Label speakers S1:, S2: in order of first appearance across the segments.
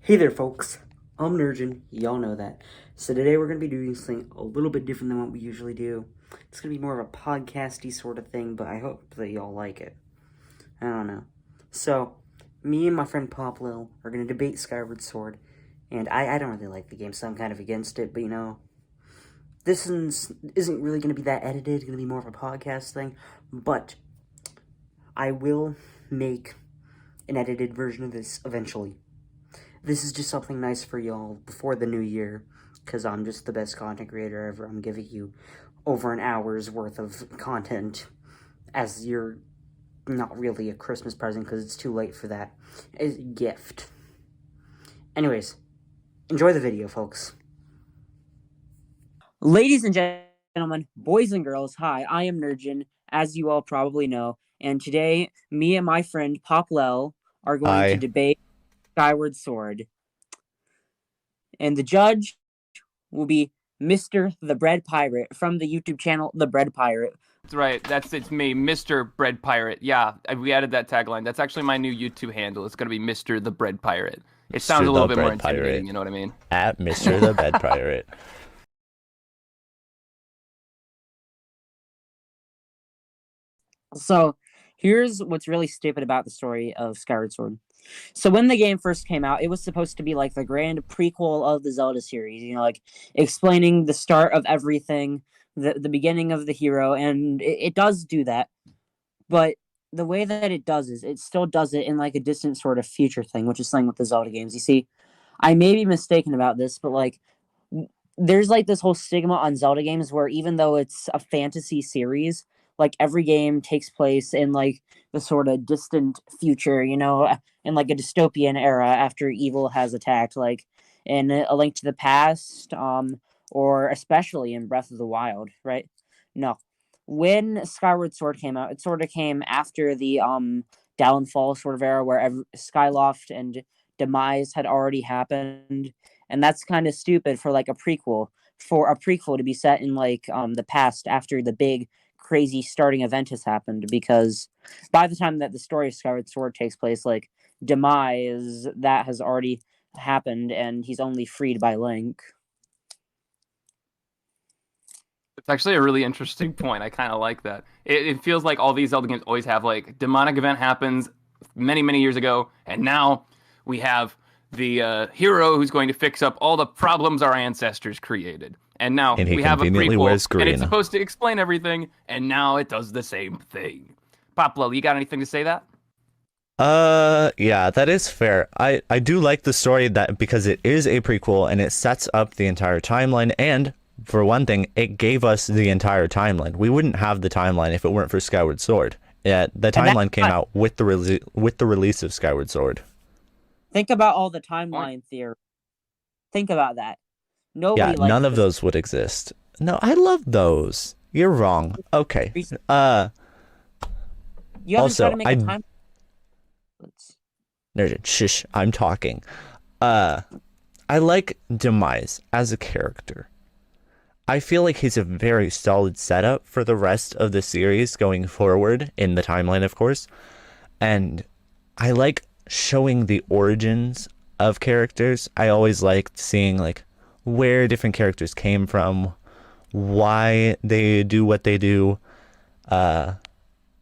S1: Hey there, folks. I'm Nurgin. Y'all know that. So today we're going to be doing something a little bit different than what we usually do. It's going to be more of a podcasty sort of thing, but I hope that y'all like it. I don't know. So, me and my friend Pop Lil are going to debate Skyward Sword, and I don't really like the game, so I'm kind of against it, but this isn't really going to be that edited. It's going to be more of a podcast thing, but I will make an edited version of this eventually. This is just something nice for y'all before the new year, because I'm just the best content creator ever. I'm giving you over an hour's worth of content as your, not really a Christmas present, because it's too late for that, as a gift. Anyways, enjoy the video, folks. Ladies and gentlemen, boys and girls, hi, I am Nurgin, as you all probably know, and today, me and my friend Pop Lel are going to debate Skyward Sword. And the judge will be Mr. the Bread Pirate from the YouTube channel The Bread Pirate.
S2: That's right. It's me, Mr. Bread Pirate. Yeah, we added that tagline. That's actually my new YouTube handle. It's going to be Mr. the Bread Pirate. It sounds a little bit more intimidating, you know what I mean?
S3: At Mr. the Bread Pirate.
S1: So, here's what's really stupid about the story of Skyward Sword. So when the game first came out, it was supposed to be like the grand prequel of the Zelda series, like explaining the start of everything, the beginning of the hero, and it does do that. But the way that it does is it still does it in like a distant sort of future thing, which is something with the Zelda games. You see, I may be mistaken about this, but like there's like this whole stigma on Zelda games where even though it's a fantasy series, like every game takes place in like the sort of distant future, in like a dystopian era after evil has attacked, like in A Link to the Past, or especially in Breath of the Wild, right? No. When Skyward Sword came out, it sort of came after the downfall sort of era where Skyloft and Demise had already happened, and that's kind of stupid for like a prequel. For a prequel to be set in like the past after the big crazy starting event has happened, because by the time that the story of Skyward Sword takes place, like Demise, that has already happened and he's only freed by Link.
S2: It's actually a really interesting point. I kind of like that. It feels like all these Zelda games always have like demonic event happens many, many years ago, and now we have the hero who's going to fix up all the problems our ancestors created. And now we have a prequel, and it's supposed to explain everything, and now it does the same thing. Poplo, you got anything to say that?
S3: Yeah, that is fair. I do like the story that because it is a prequel and it sets up the entire timeline, and for one thing, it gave us the entire timeline. We wouldn't have the timeline if it weren't for Skyward Sword. Yeah, the timeline came out with the release of Skyward Sword.
S1: Think about all the timeline theory. Think about that.
S3: Nobody none of those would exist. No, I love those. You're wrong. Okay.
S1: You also, to make a time.
S3: Nurgin, shush, I'm talking. I like Demise as a character. I feel like he's a very solid setup for the rest of the series going forward, in the timeline, of course. And I like showing the origins of characters. I always liked seeing like where different characters came from, why they do what they do. And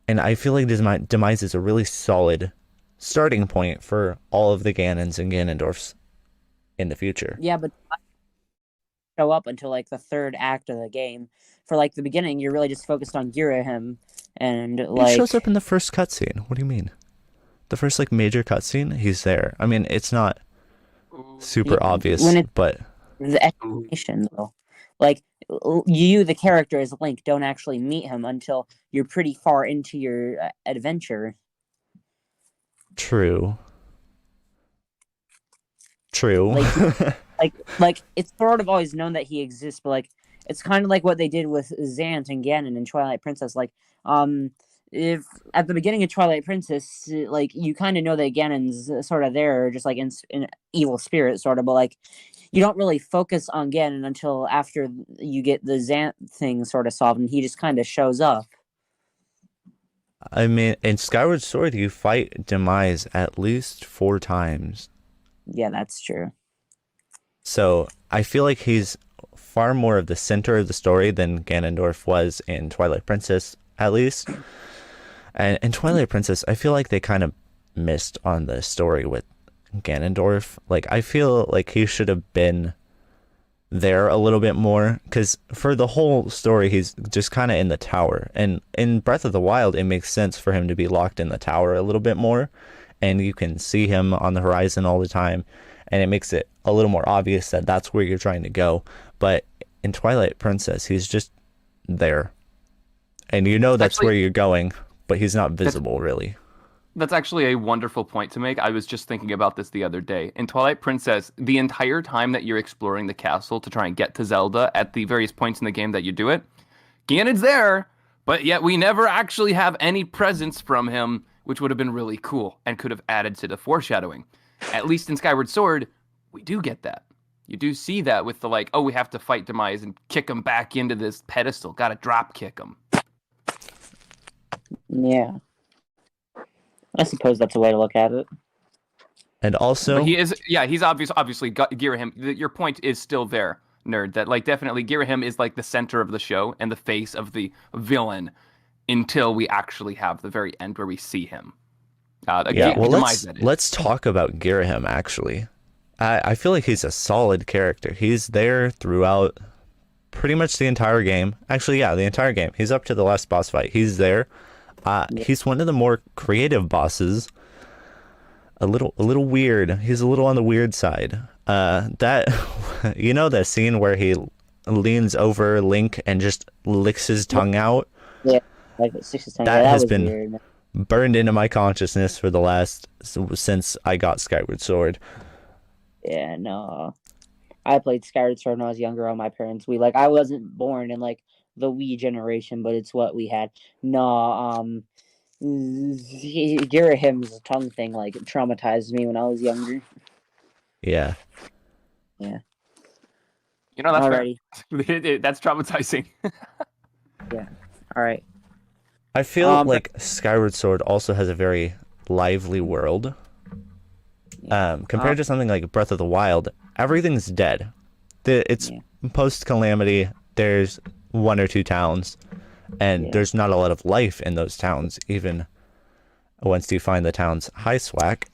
S3: I feel like Demise is a really solid starting point for all of the Ganons and Ganondorfs in the future.
S1: Yeah, but show up until like the third act of the game. For like the beginning, you're really just focused on Girahim, and like
S3: he shows up in the first cutscene. What do you mean? The first like major cutscene, he's there. I mean, it's not super obvious, but
S1: the explanation though, like you, the character as Link, don't actually meet him until you're pretty far into your adventure.
S3: True.
S1: Like it's sort of always known that he exists, but like it's kind of like what they did with Zant and Ganon in Twilight Princess. Like, if at the beginning of Twilight Princess, like you kind of know that Ganon's sort of there, just like in evil spirit, sort of, but like you don't really focus on Ganon until after you get the Zant thing sort of solved, and he just kind of shows up.
S3: I mean, in Skyward Sword, you fight Demise at least 4 times.
S1: Yeah, that's true.
S3: So I feel like he's far more of the center of the story than Ganondorf was in Twilight Princess, at least. And in Twilight Princess, I feel like they kind of missed on the story with Ganondorf. Like, I feel like he should have been there a little bit more, because for the whole story, he's just kind of in the tower. And in Breath of the Wild, it makes sense for him to be locked in the tower a little bit more, and you can see him on the horizon all the time, and it makes it a little more obvious that that's where you're trying to go. But in Twilight Princess, he's just there, and you know that's
S2: Actually,
S3: where you're going, but he's not visible really.
S2: that's actually a wonderful point to make. I was just thinking about this the other day. In Twilight Princess, the entire time that you're exploring the castle to try and get to Zelda at the various points in the game that you do it, Ganon's there, but yet we never actually have any presence from him, which would have been really cool and could have added to the foreshadowing. At least in Skyward Sword, we do get that. You do see that with the like, oh, we have to fight Demise and kick him back into this pedestal. Gotta drop kick him.
S1: Yeah. I suppose that's a way to look at it.
S3: And also,
S2: But he is, yeah, he's obviously Girahim. Your point is still there, nerd. That like definitely Girahim is like the center of the show and the face of the villain until we actually have the very end where we see him.
S3: yeah, well,
S2: Demise, that is.
S3: let's talk about Girahim, actually. I feel like he's a solid character. He's there throughout pretty much the entire game. Actually, yeah, the entire game. He's up to the last boss fight. He's there. He's one of the more creative bosses. A little weird. He's a little on the weird side. That you know the scene where he leans over Link and just licks his tongue out?
S1: Yeah, like 6 to 10.
S3: That
S1: Yeah,
S3: has
S1: was
S3: been
S1: weird, man.
S3: burned into my consciousness for the last since I got Skyward Sword.
S1: Yeah, no. I played Skyward Sword when I was younger on my parents' Wii. Like, I wasn't born in like the Wii generation, but it's what we had. No, Girahim's tongue thing like traumatized me when I was younger.
S3: Yeah.
S1: Yeah.
S2: You know, that's
S1: Alrighty.
S2: fair. That's traumatizing.
S1: Yeah. All right.
S3: I feel like Skyward Sword also has a very lively world. Compared to something like Breath of the Wild, everything's dead. It's post-calamity. There's 1 or 2 towns, and there's not a lot of life in those towns, even once you find the town's high swag.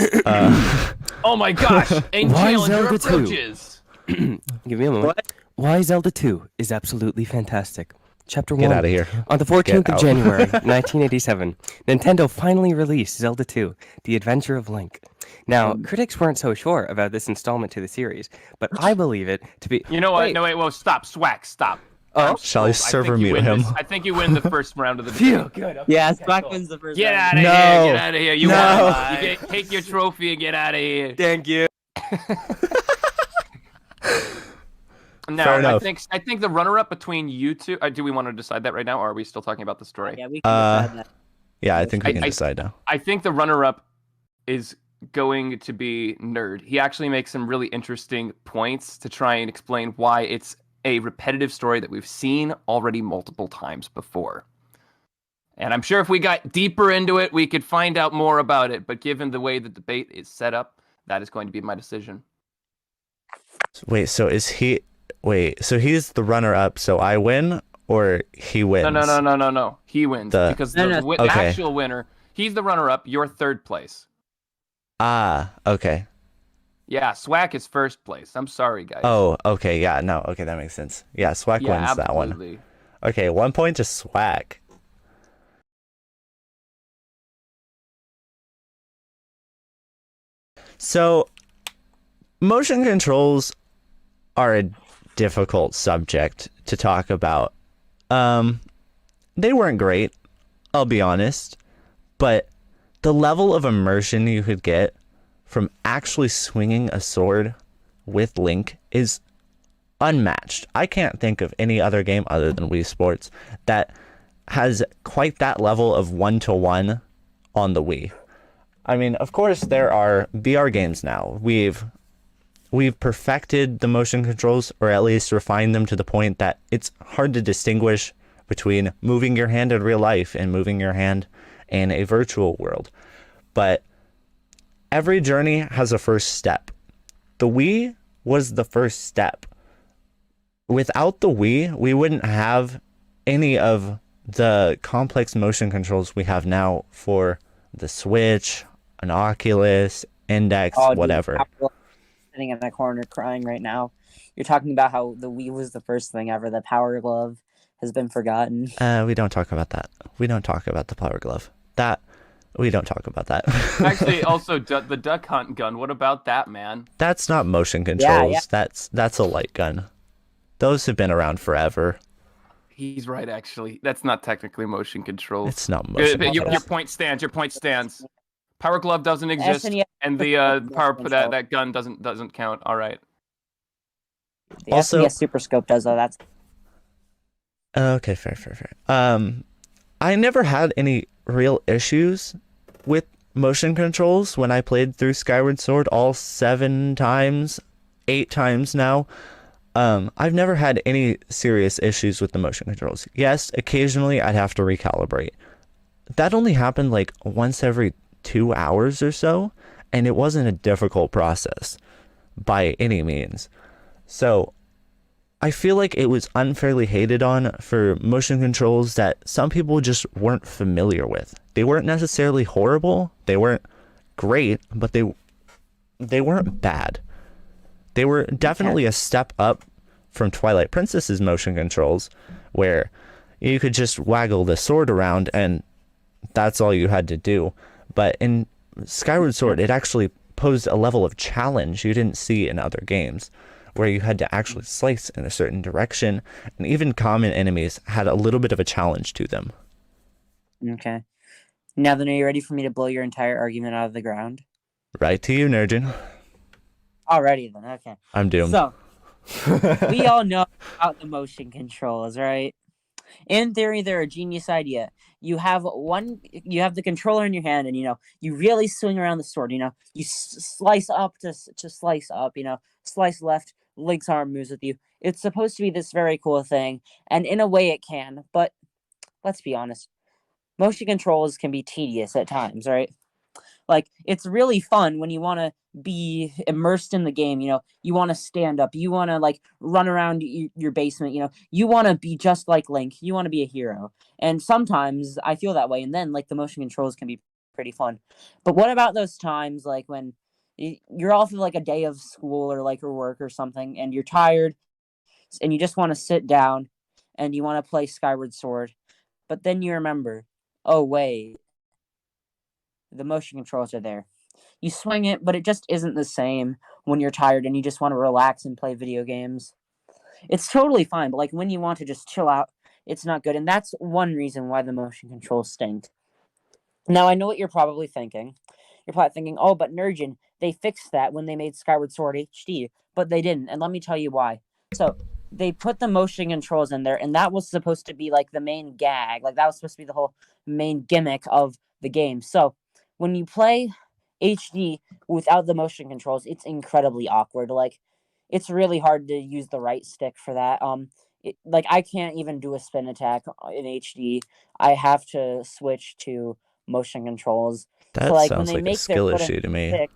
S2: Oh my gosh! A
S4: Why
S2: challenger
S4: Zelda 2?
S2: approaches.
S4: Give me a moment.
S1: What?
S4: Why Zelda 2 is absolutely fantastic. Chapter 1.
S3: Get out of here.
S4: On the 14th
S3: Get
S4: of
S3: out.
S4: January, 1987, Nintendo finally released Zelda 2, The Adventure of Link. Now, critics weren't so sure about this installment to the series, but I believe it to be...
S2: You know what?
S4: Wait.
S2: No, wait. Well, stop. Swag. Stop.
S4: Oh?
S3: Shall I server mute him?
S2: I think you win the first round of the
S4: Phew,
S2: debate.
S4: good. Okay,
S1: Yeah,
S4: okay,
S1: Spock
S4: cool.
S1: wins the first
S2: Get
S1: round.
S2: out of
S3: No.
S2: here! Get out of here! You
S3: No.
S2: won. You take your trophy and get out of here.
S4: Thank you.
S2: No,
S3: Fair enough.
S2: I think the runner-up between you two. Do we want to decide that right now, or are we still talking about the story?
S1: Yeah, we can decide that.
S3: Yeah, I think we can
S2: I-
S3: decide now.
S2: I think the runner-up is going to be Nerd. He actually makes some really interesting points to try and explain why it's a repetitive story that we've seen already multiple times before. And I'm sure if we got deeper into it, we could find out more about it. But given the way the debate is set up, that is going to be my decision.
S3: Wait, so is he... Wait, so he's the runner-up, so I win, or he wins?
S2: No. He wins because the
S3: Okay.
S2: actual winner, he's the runner-up. You're third place.
S3: Ah, okay.
S2: Yeah, Swack is first place. I'm sorry, guys.
S3: Oh, okay, yeah, no, okay, that makes sense. Yeah, Swag
S2: yeah,
S3: wins that one.
S2: absolutely.
S3: Okay, 1 point to Swag. So, motion controls are a difficult subject to talk about. They weren't great, I'll be honest, but the level of immersion you could get from actually swinging a sword with Link is unmatched. I can't think of any other game other than Wii Sports that has quite that level of 1-to-1 on the Wii. I mean, of course, there are VR games now. We've perfected the motion controls, or at least refined them to the point that it's hard to distinguish between moving your hand in real life and moving your hand in a virtual world. But every journey has a first step. the Wii was the first step. Without the Wii, we wouldn't have any of the complex motion controls we have now for the Switch, an Oculus, Index,
S1: Oh, dude,
S3: whatever.
S1: I'm sitting in a corner crying right now. You're talking about how the Wii was the first thing ever. The Power Glove has been forgotten.
S3: We don't talk about that. We don't talk about the Power Glove. We don't talk about that.
S2: Actually, also the Duck Hunt gun. What about that, man?
S3: That's not motion controls.
S1: Yeah.
S3: That's a light gun. Those have been around forever.
S2: He's right, actually. That's not technically motion control.
S3: It's not motion controls.
S2: Your point stands. Your point stands. Power Glove doesn't exist,
S1: SNES
S2: and the power that gun doesn't count. All right.
S1: The
S3: Also-
S1: SNES Super Scope does, though. That's
S3: Okay, fair. I never had any real issues with motion controls when I played through Skyward Sword all 7 times, 8 times now. I've never had any serious issues with the motion controls. Yes, occasionally I'd have to recalibrate. That only happened like once every 2 hours or so, and it wasn't a difficult process by any means. So I feel like it was unfairly hated on for motion controls that some people just weren't familiar with. They weren't necessarily horrible, they weren't great, but they weren't bad. They were definitely a step up from Twilight Princess's motion controls, where you could just waggle the sword around and that's all you had to do. But in Skyward Sword, it actually posed a level of challenge you didn't see in other games, where you had to actually slice in a certain direction, and even common enemies had a little bit of a challenge to them.
S1: okay. Now then, are you ready for me to blow your entire argument out of the ground?
S3: Right to you, Nurjin.
S1: Alrighty then, okay.
S3: I'm doomed.
S1: So, we all know about the motion controls, right? In theory, they're a genius idea. You have the controller in your hand, and you really swing around the sword. You slice up to slice up. Slice left. Link's arm moves with you. It's supposed to be this very cool thing, and in a way, it can. But let's be honest, motion controls can be tedious at times, right? Like, it's really fun when you want to be immersed in the game. You want to stand up. You want to, like, run around your basement. You want to be just like Link. You want to be a hero. And sometimes I feel that way. And then, like, the motion controls can be pretty fun. But what about those times, like, when you're off of, like, a day of school or, like, or work or something, and you're tired, and you just want to sit down, and you want to play Skyward Sword. But then you remember, oh, wait. The motion controls are there. You swing it, but it just isn't the same when you're tired and you just want to relax and play video games. It's totally fine, but like when you want to just chill out, it's not good. And that's one reason why the motion controls stink. Now, I know what you're probably thinking. You're probably thinking, oh, but Nurjin, they fixed that when they made Skyward Sword HD, but they didn't. And let me tell you why. So they put the motion controls in there, and that was supposed to be like the main gag. Like that was supposed to be the whole main gimmick of the game. So when you play HD without the motion controls, it's incredibly awkward. Like, it's really hard to use the right stick for that. Like I can't even do a spin attack in HD. I have to switch to motion controls.
S3: That
S1: so, like,
S3: sounds
S1: when they
S3: like a
S1: make
S3: skill
S1: their foot
S3: issue to me.
S1: stick,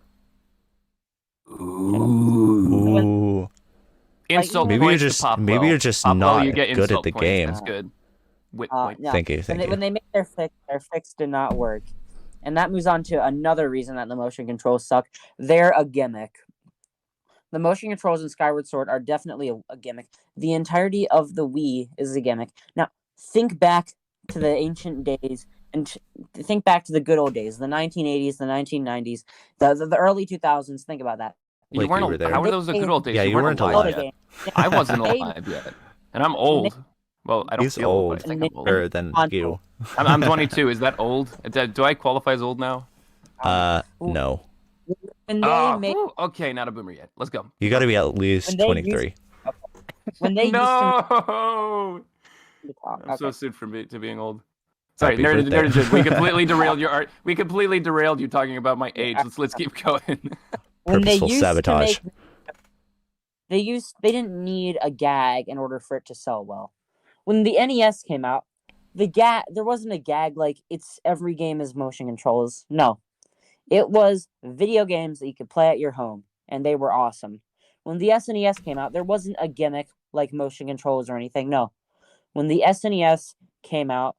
S3: Ooh.
S2: Insult
S1: Maybe
S3: you're
S2: points
S3: just-
S2: to Popwell.
S3: maybe you're just
S2: Popwell,
S3: not
S2: you get
S3: good at
S2: insult
S3: the
S2: points.
S3: game.
S2: That's good. Wit
S1: no.
S2: point.
S3: Thank you.
S1: When they make their fix did not work. And that moves on to another reason that the motion controls suck. They're a gimmick. The motion controls in Skyward Sword are definitely a gimmick. The entirety of the Wii is a gimmick. Now, think back to the ancient days and think back to the good old days, the 1980s, the 1990s, the early 2000s. Think about that.
S2: You
S3: Like
S2: weren't.
S3: you were there.
S2: How were those the good old days?
S3: Yeah, you weren't alive
S2: alive
S3: yet.
S2: I wasn't alive yet, and I'm old. Well, I don't
S3: He's
S2: feel old, but I
S3: old.
S2: think I'm old.
S3: Or than you.
S2: I'm 22. Is that old? Do I qualify as old now?
S3: No.
S1: When they make
S2: Okay, not a boomer yet. Let's go.
S3: You got to be at least
S1: When they
S3: 23.
S1: when they
S2: No.
S1: used to
S2: I'm so
S1: okay.
S2: soon from to being old. Sorry,
S3: Happy birthday.
S2: nerd. We completely derailed your art. We completely derailed you talking about my age. Let's keep going.
S1: when they
S3: Purposeful
S1: used
S3: sabotage.
S1: to make they didn't need a gag in order for it to sell well. When the NES came out, there wasn't a gag like it's every game is motion controls. No. It was video games that you could play at your home. and they were awesome. When the SNES came out, there wasn't a gimmick like motion controls or anything. No. When the SNES came out,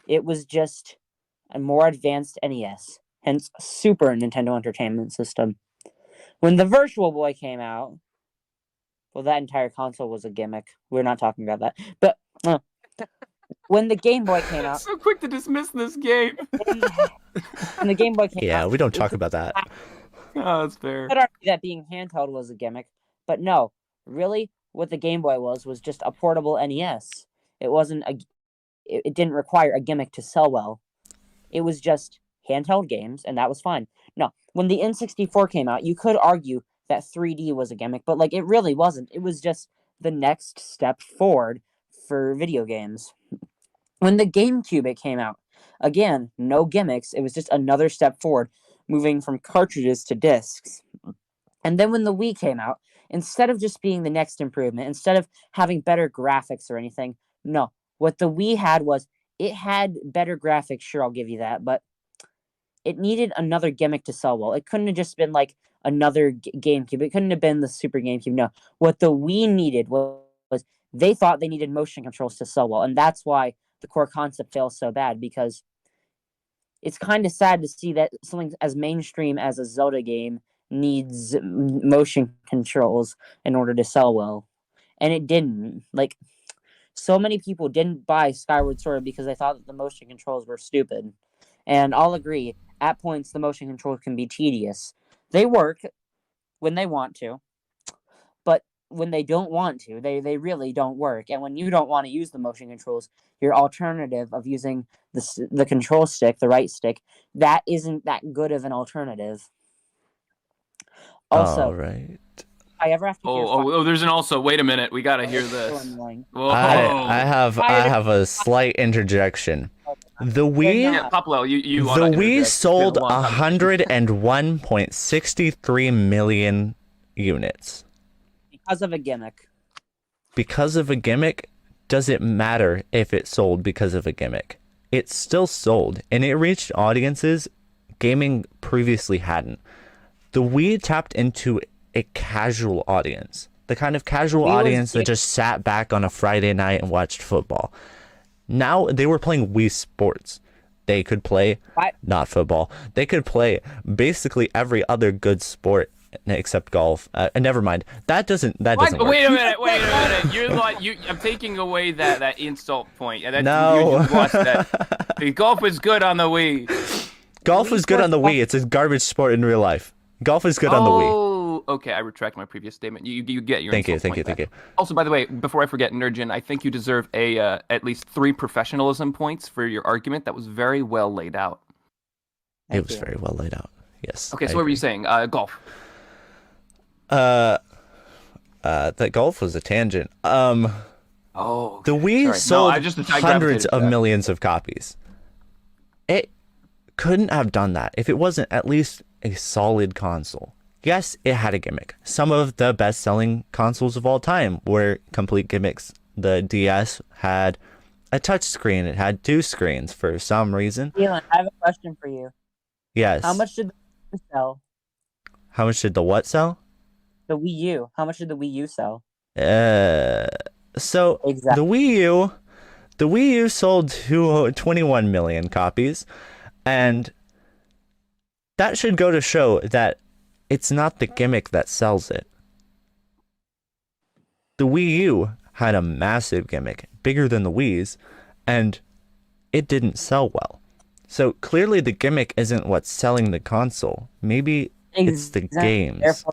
S1: it was just a more advanced NES, hence Super Nintendo Entertainment System. When the Virtual Boy came out, well, that entire console was a gimmick. We're not talking about that. But when the Game Boy came out,
S2: So quick to dismiss this game.
S1: when the Game Boy came out,
S3: we don't talk about that.
S2: Oh, that's fair.
S1: I could argue that being handheld was a gimmick, but no, really, what the Game Boy was just a portable NES. It wasn't a. It didn't require a gimmick to sell well. It was just handheld games, and that was fine. No, when the N64 came out, you could argue that 3D was a gimmick, but like it really wasn't. It was just the next step forward for video games. When the GameCube came out, again, no gimmicks. It was just another step forward, moving from cartridges to discs. And then when the Wii came out, instead of just being the next improvement, instead of having better graphics or anything, no. What the Wii had was, it had better graphics, sure, I'll give you that, but it needed another gimmick to sell well. It couldn't have just been like another GameCube. It couldn't have been the Super GameCube. No. What the Wii needed was they thought they needed motion controls to sell well, and that's why the core concept fails so bad, because it's kind of sad to see that something as mainstream as a Zelda game needs motion controls in order to sell well. And it didn't. Like, so many people didn't buy Skyward Sword because they thought that the motion controls were stupid. And I'll agree, at points the motion controls can be tedious. They work when they want to, but when they don't want to, they really don't work. And when you don't want to use the motion controls, your alternative of using the control stick, the right stick, that isn't that good of an alternative. Also,
S3: all right.
S1: I ever have to hear
S2: there's an also. Wait a minute, we gotta hear this. Whoa.
S3: I have a slight interjection. The Wii,
S2: Yeah, Pablo, you
S3: the Wii sold 101.63 million units.
S1: because of a gimmick.
S3: Because of a gimmick, does it matter if it sold because of a gimmick? It still sold, and it reached audiences gaming previously hadn't. The Wii tapped into a casual audience, the kind of casual audience that just sat back on a Friday night and watched football. Now they were playing Wii Sports. They could play not football. They could play basically every other good sport except golf. Never mind. That doesn't work.
S2: Wait a minute. I'm taking away that insult point.
S3: No.
S2: You lost that. Golf is good on the Wii.
S3: Golf is good on the Wii. It's a garbage sport in real life. Golf is good on the Wii.
S2: Oh, okay. I retract my previous statement. You get your
S3: Thank you.
S2: Also, by the way, before I forget, Nurjin, I think you deserve at least 3 professionalism points for your argument. That was very well laid out.
S3: It was very well laid out. Yes.
S2: Okay, so what were you saying? Golf.
S3: That golf was a tangent.
S2: The
S3: Wii sold hundreds of millions of copies. It couldn't have done that if it wasn't at least a solid console. Yes, it had a gimmick. Some of the best-selling consoles of all time were complete gimmicks. The DS had a touchscreen. It had 2 screens for some reason.
S1: Elon, I have a question for you.
S3: Yes.
S1: How much did the Wii sell?
S3: How much did the what sell?
S1: The Wii U. How much did the Wii U sell?
S3: So
S1: Exactly.
S3: the Wii U sold 21 million copies, and that should go to show that it's not the gimmick that sells it. The Wii U had a massive gimmick, bigger than the Wii's, and it didn't sell well. So clearly the gimmick isn't what's selling the console. Maybe it's the games.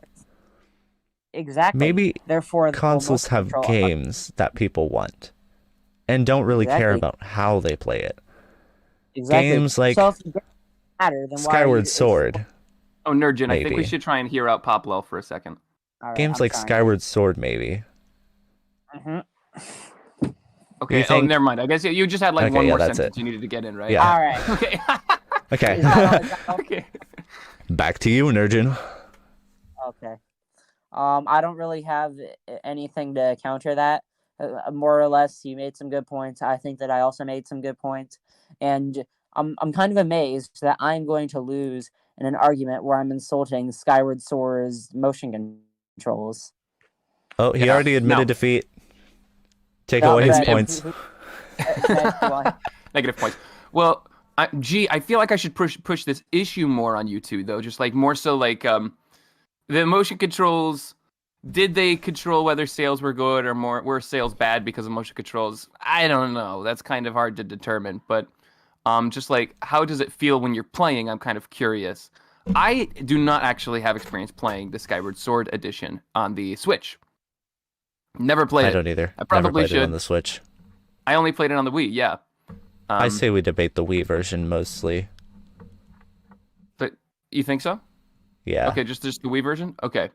S3: Maybe
S1: Therefore,
S3: consoles have games that people want and don't really care about how they play it.
S1: Exactly.
S3: Games like
S1: so if it doesn't matter, then
S3: Skyward Sword.
S2: Oh, Nurjin, I think
S3: Maybe.
S2: we should try and hear out Pablo for a second.
S1: All right,
S3: Games
S1: I'm
S3: like
S1: trying.
S3: Skyward Sword, maybe.
S2: Okay,
S3: You think-
S2: never mind. I guess you just had like
S3: Okay,
S2: one
S3: yeah,
S2: more
S3: that's
S2: sentence
S3: it.
S2: you needed to get in, right?
S3: Yeah.
S1: All right.
S2: Okay.
S3: Okay.
S1: Is that all?
S2: Okay.
S3: Back to you, Nurjin.
S1: Okay. I don't really have anything to counter that. More or less, you made some good points. I think that I also made some good points. And I'm kind of amazed that I'm going to lose in an argument where I'm insulting Skyward Sword's motion controls.
S3: Oh, he
S2: Yeah.
S3: already admitted
S2: No.
S3: defeat. Take
S1: No,
S3: away his
S1: but
S3: points.
S2: Negative points. Well, I feel like I should push this issue more on you two, though. Just like more so, like the motion controls. Did they control whether sales were good or were sales bad because of motion controls? I don't know. That's kind of hard to determine. But just like how does it feel when you're playing? I'm kind of curious. I do not actually have experience playing the Skyward Sword edition on the Switch. Never played it.
S3: I don't either.
S2: I probably
S3: Never played
S2: should.
S3: it on the Switch.
S2: I only played it on the Wii. Yeah.
S3: I say we debate the Wii version mostly.
S2: But you think so?
S3: Yeah.
S2: Okay, just the Wii version? Okay.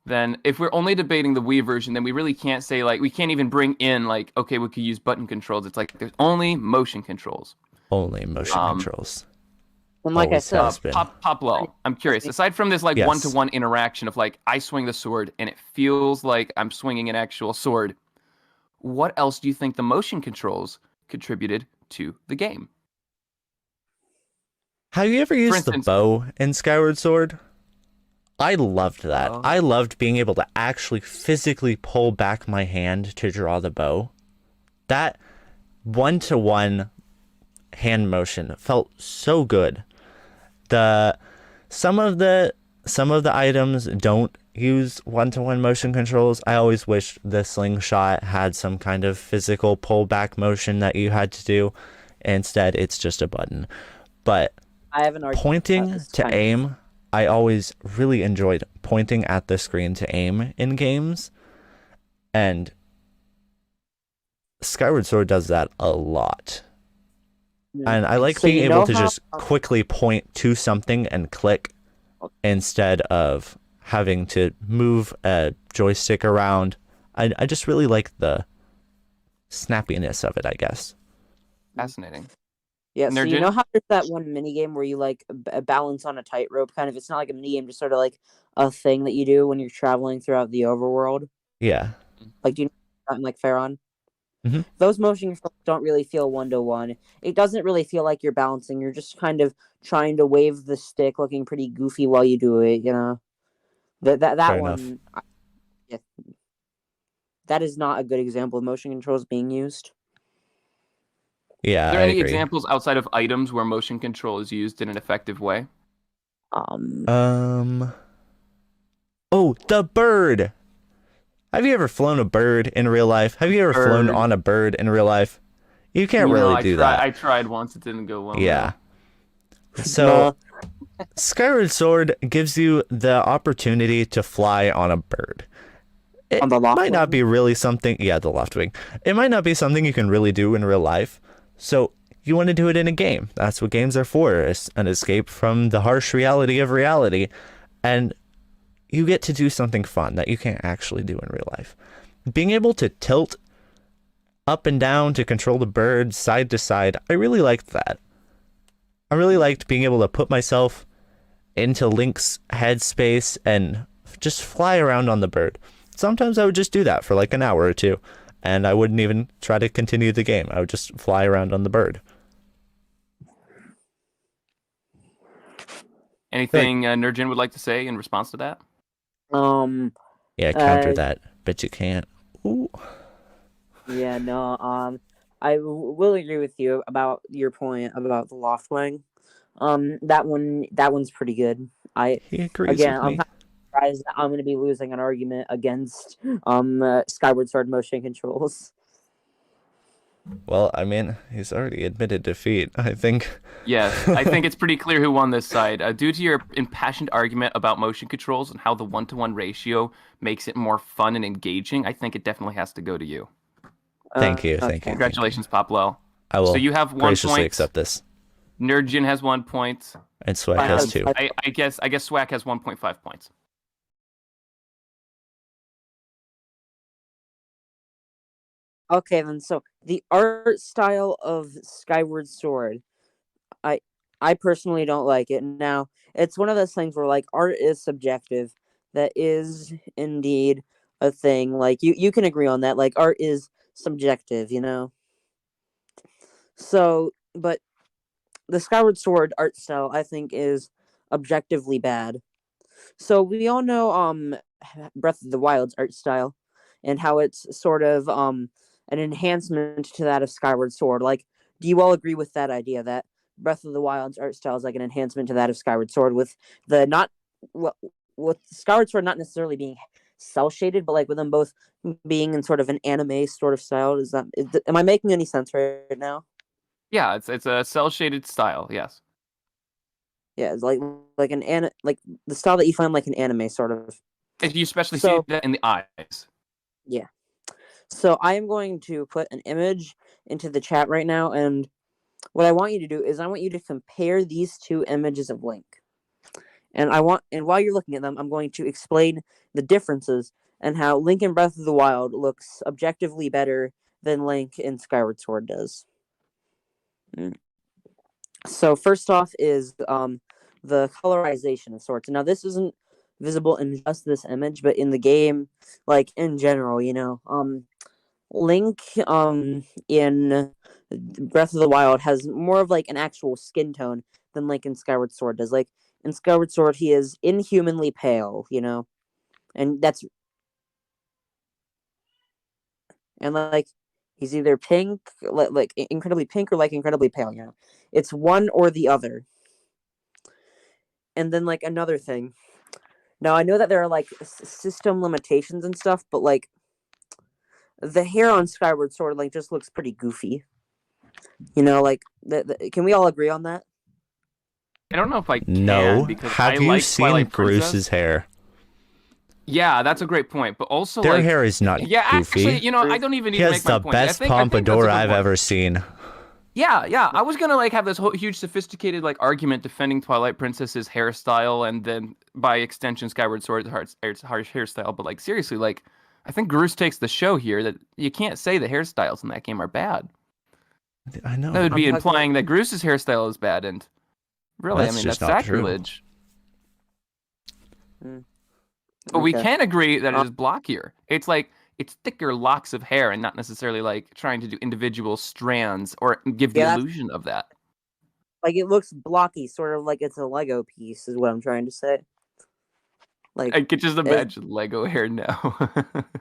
S2: Then if we're only debating the Wii version, then we really can't say, like, we can't even bring in, like, okay, we could use button controls. It's like there's only motion controls.
S3: Only motion controls.
S1: And like I
S3: Always
S1: said,
S3: has been.
S2: Pop low. I'm curious. Aside from this, like,
S3: Yes.
S2: one-to-one interaction of, like, I swing the sword and it feels like I'm swinging an actual sword, what else do you think the motion controls contributed to the game?
S3: Have you ever used
S2: instance-
S3: the bow in Skyward Sword? I loved that.
S2: Oh.
S3: I loved being able to actually physically pull back my hand to draw the bow. That one-to-one hand motion felt so good. Some of the items don't use one-to-one motion controls. I always wish the slingshot had some kind of physical pullback motion that you had to do. Instead, it's just a button. But
S1: I have an argument.
S3: pointing to aim, I always really enjoyed pointing at the screen to aim in games. And Skyward Sword does that a lot. And I like
S1: So
S3: being
S1: you
S3: able
S1: know
S3: to
S1: how-
S3: just quickly point to something and click instead of having to move a joystick around. I just really like the snappiness of it, I guess.
S2: Fascinating.
S1: Yeah, so you
S2: Nerjin?
S1: know how there's that one mini game where you like balance on a tightrope, kind of. It's not like a mini game, just sort of like a thing that you do when you're traveling throughout the overworld.
S3: Yeah.
S1: Like, do you know something like Pharaon?
S3: Mhm.
S1: Those motion controls don't really feel one-to-one. It doesn't really feel like you're balancing. You're just kind of trying to wave the stick, looking pretty goofy while you do it. You know, that
S3: Fair
S1: one. Yeah, that is not a good example of motion controls being used.
S3: Yeah,
S2: Are there
S3: I
S2: any
S3: agree.
S2: examples outside of items where motion control is used in an effective way?
S3: Oh, the bird. Have you ever flown a bird in real life? Have you ever flown
S2: Bird.
S3: on a bird in real life? You can't
S2: No,
S3: really
S2: I
S3: do
S2: tried,
S3: that.
S2: I tried once. It didn't go well.
S3: Yeah. So Skyward Sword gives you the opportunity to fly on a bird. It
S1: On the loft
S3: might not
S1: wing?
S3: be really something. Yeah, the loft wing. It might not be something you can really do in real life. So you want to do it in a game. That's what games are for. It's an escape from the harsh reality of reality. And you get to do something fun that you can't actually do in real life. Being able to tilt up and down to control the bird side to side, I really liked that. I really liked being able to put myself into Link's headspace and just fly around on the bird. Sometimes I would just do that for like an hour or two, and I wouldn't even try to continue the game. I would just fly around on the bird.
S2: Anything Nerjin would like to say in response to that?
S3: Yeah, counter that. Bet you can't. Ooh.
S1: Yeah, no, I will agree with you about your point about the loft wing. That one's pretty good.
S3: He agrees
S1: Again,
S3: with
S1: I'm
S3: me.
S1: kind of surprised that I'm going to be losing an argument against Skyward Sword motion controls.
S3: Well, I mean, he's already admitted defeat, I think.
S2: Yes, I think it's pretty clear who won this side. Due to your impassioned argument about motion controls and how the one-to-one ratio makes it more fun and engaging, I think it definitely has to go to you.
S3: Thank you, thank you.
S2: Congratulations, Poplo.
S3: I will
S2: So you have 1
S3: graciously
S2: point.
S3: accept this.
S2: Nerjin has 1 point.
S3: And Swag has 2.
S2: I guess Swag has 1.5 points.
S1: Okay, then. So the art style of Skyward Sword, I personally don't like it. Now, it's one of those things where like art is subjective. That is indeed a thing. Like you can agree on that. Like art is subjective, you know. So, but the Skyward Sword art style, I think, is objectively bad. So we all know Breath of the Wild's art style and how it's sort of an enhancement to that of Skyward Sword. Like, do you all agree with that idea that Breath of the Wild's art style is like an enhancement to that of Skyward Sword, with the not well, with Skyward Sword not necessarily being cell shaded, but like with them both being in sort of an anime sort of style? Am I making any sense right now?
S2: Yeah, it's a cell shaded style. Yes.
S1: Yeah, it's like like the style that you find like an anime sort of.
S2: If you especially see
S1: So
S2: that in the eyes.
S1: yeah. So I am going to put an image into the chat right now, and what I want you to do is I want you to compare these two images of Link. And while you're looking at them, I'm going to explain the differences and how Link in Breath of the Wild looks objectively better than Link in Skyward Sword does. So first off is the colorization of sorts. Now this isn't visible in just this image, but in the game, like in general, Link in Breath of the Wild has more of like an actual skin tone than Link in Skyward Sword does. Like in Skyward Sword, he is inhumanly pale, and like he's either pink, like incredibly pink, or like incredibly pale. It's one or the other. And then like another thing. Now I know that there are like system limitations and stuff, but like the hair on Skyward Sword like just looks pretty goofy. Like can we all agree on that?
S2: I don't know if I can.
S3: No.
S2: Because
S3: Have
S2: I
S3: you
S2: like
S3: seen
S2: Twilight
S3: Bruce's
S2: Princess.
S3: hair?
S2: Yeah, that's a great point. But also,
S3: Their
S2: like,
S3: hair is not
S2: yeah,
S3: goofy.
S2: actually, I don't even need
S3: He
S2: to
S3: has
S2: make my
S3: the
S2: point.
S3: best
S2: I think that's a
S3: pompadour
S2: good
S3: I've
S2: point.
S3: ever seen.
S2: Yeah. I was gonna like have this whole huge sophisticated like argument defending Twilight Princess's hairstyle and then by extension Skyward Sword's harsh hairstyle. But like seriously, like I think Bruce takes the show here that you can't say the hairstyles in that game are bad.
S3: I know.
S2: That would be
S1: I'm talking
S2: implying that Bruce's hairstyle is bad, and really,
S3: That's
S2: I mean
S3: just
S2: that's
S3: not true.
S2: sacrilege. But we
S1: Okay.
S2: can agree that it is blockier. It's like it's thicker locks of hair and not necessarily like trying to do individual strands or give the
S1: Yeah,
S2: illusion of that.
S1: Like it looks blocky, sort of like it's a Lego piece, is what I'm trying to say. Like
S2: I could just imagine Lego hair now.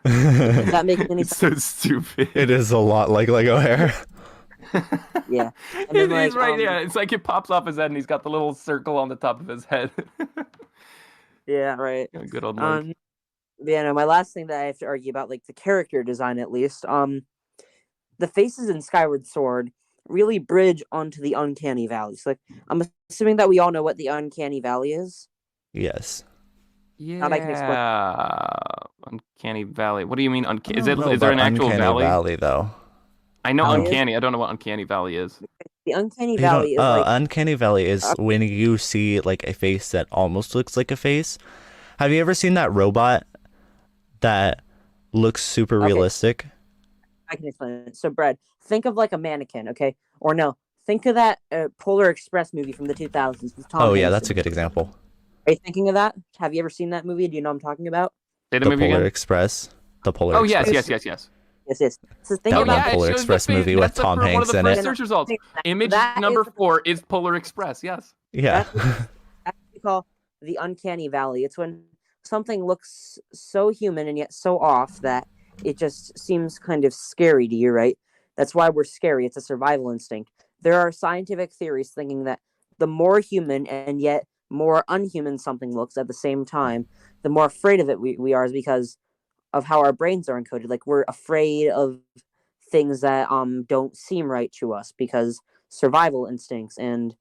S1: does that make any
S2: It's
S1: sense?
S2: so stupid.
S3: It is a lot like Lego hair.
S1: Yeah. And then,
S2: He's right, yeah. It's like it pops off his head and he's got the little circle on the top of his head.
S1: Yeah, right.
S2: Good old Link.
S1: Yeah, no, my last thing that I have to argue about, like the character design at least, the faces in Skyward Sword really bridge onto the Uncanny Valley. So, like, I'm assuming that we all know what the Uncanny Valley is.
S3: Yes.
S2: Yeah.
S1: I can explain.
S2: Uncanny Valley. What do you mean? Is
S3: I don't know
S2: there an
S3: about
S2: actual
S3: Uncanny
S2: valley?
S3: though?
S2: I know
S1: Valley
S2: Uncanny. I don't know what Uncanny Valley is.
S1: The Uncanny
S3: You
S1: Valley
S3: don't-
S1: is like
S3: Uncanny Valley is when you see like a face that almost looks like a face. Have you ever seen that robot that looks super realistic?
S1: I can explain it. So, Brad, think of like a mannequin, okay? Or no, think of that Polar Express movie from the 2000s with Tom
S3: Oh yeah,
S1: Hanks
S3: that's a
S1: in
S3: good
S1: it.
S3: example.
S1: Are you thinking of that? Have you ever seen that movie? Do you know what I'm talking about?
S2: Say the
S3: The
S2: movie
S3: Polar
S2: again.
S3: Express. The Polar
S2: Oh
S3: Express.
S2: yes.
S1: Yes. So think
S3: That
S1: about
S3: one Polar
S2: it shows
S3: Express
S2: the face.
S3: movie with
S2: That's
S3: Tom
S2: one of
S3: Hanks
S2: the
S3: in
S2: first
S3: it.
S2: search results. Image
S1: That
S2: number
S1: is-
S2: 4 is Polar Express. Yes.
S3: Yeah.
S1: That's what we call the Uncanny Valley. It's when something looks so human and yet so off that it just seems kind of scary to you, right? That's why we're scary. It's a survival instinct. There are scientific theories thinking that the more human and yet more unhuman something looks at the same time, the more afraid of it we are, is because of how our brains are encoded. Like we're afraid of things that don't seem right to us because survival instincts, and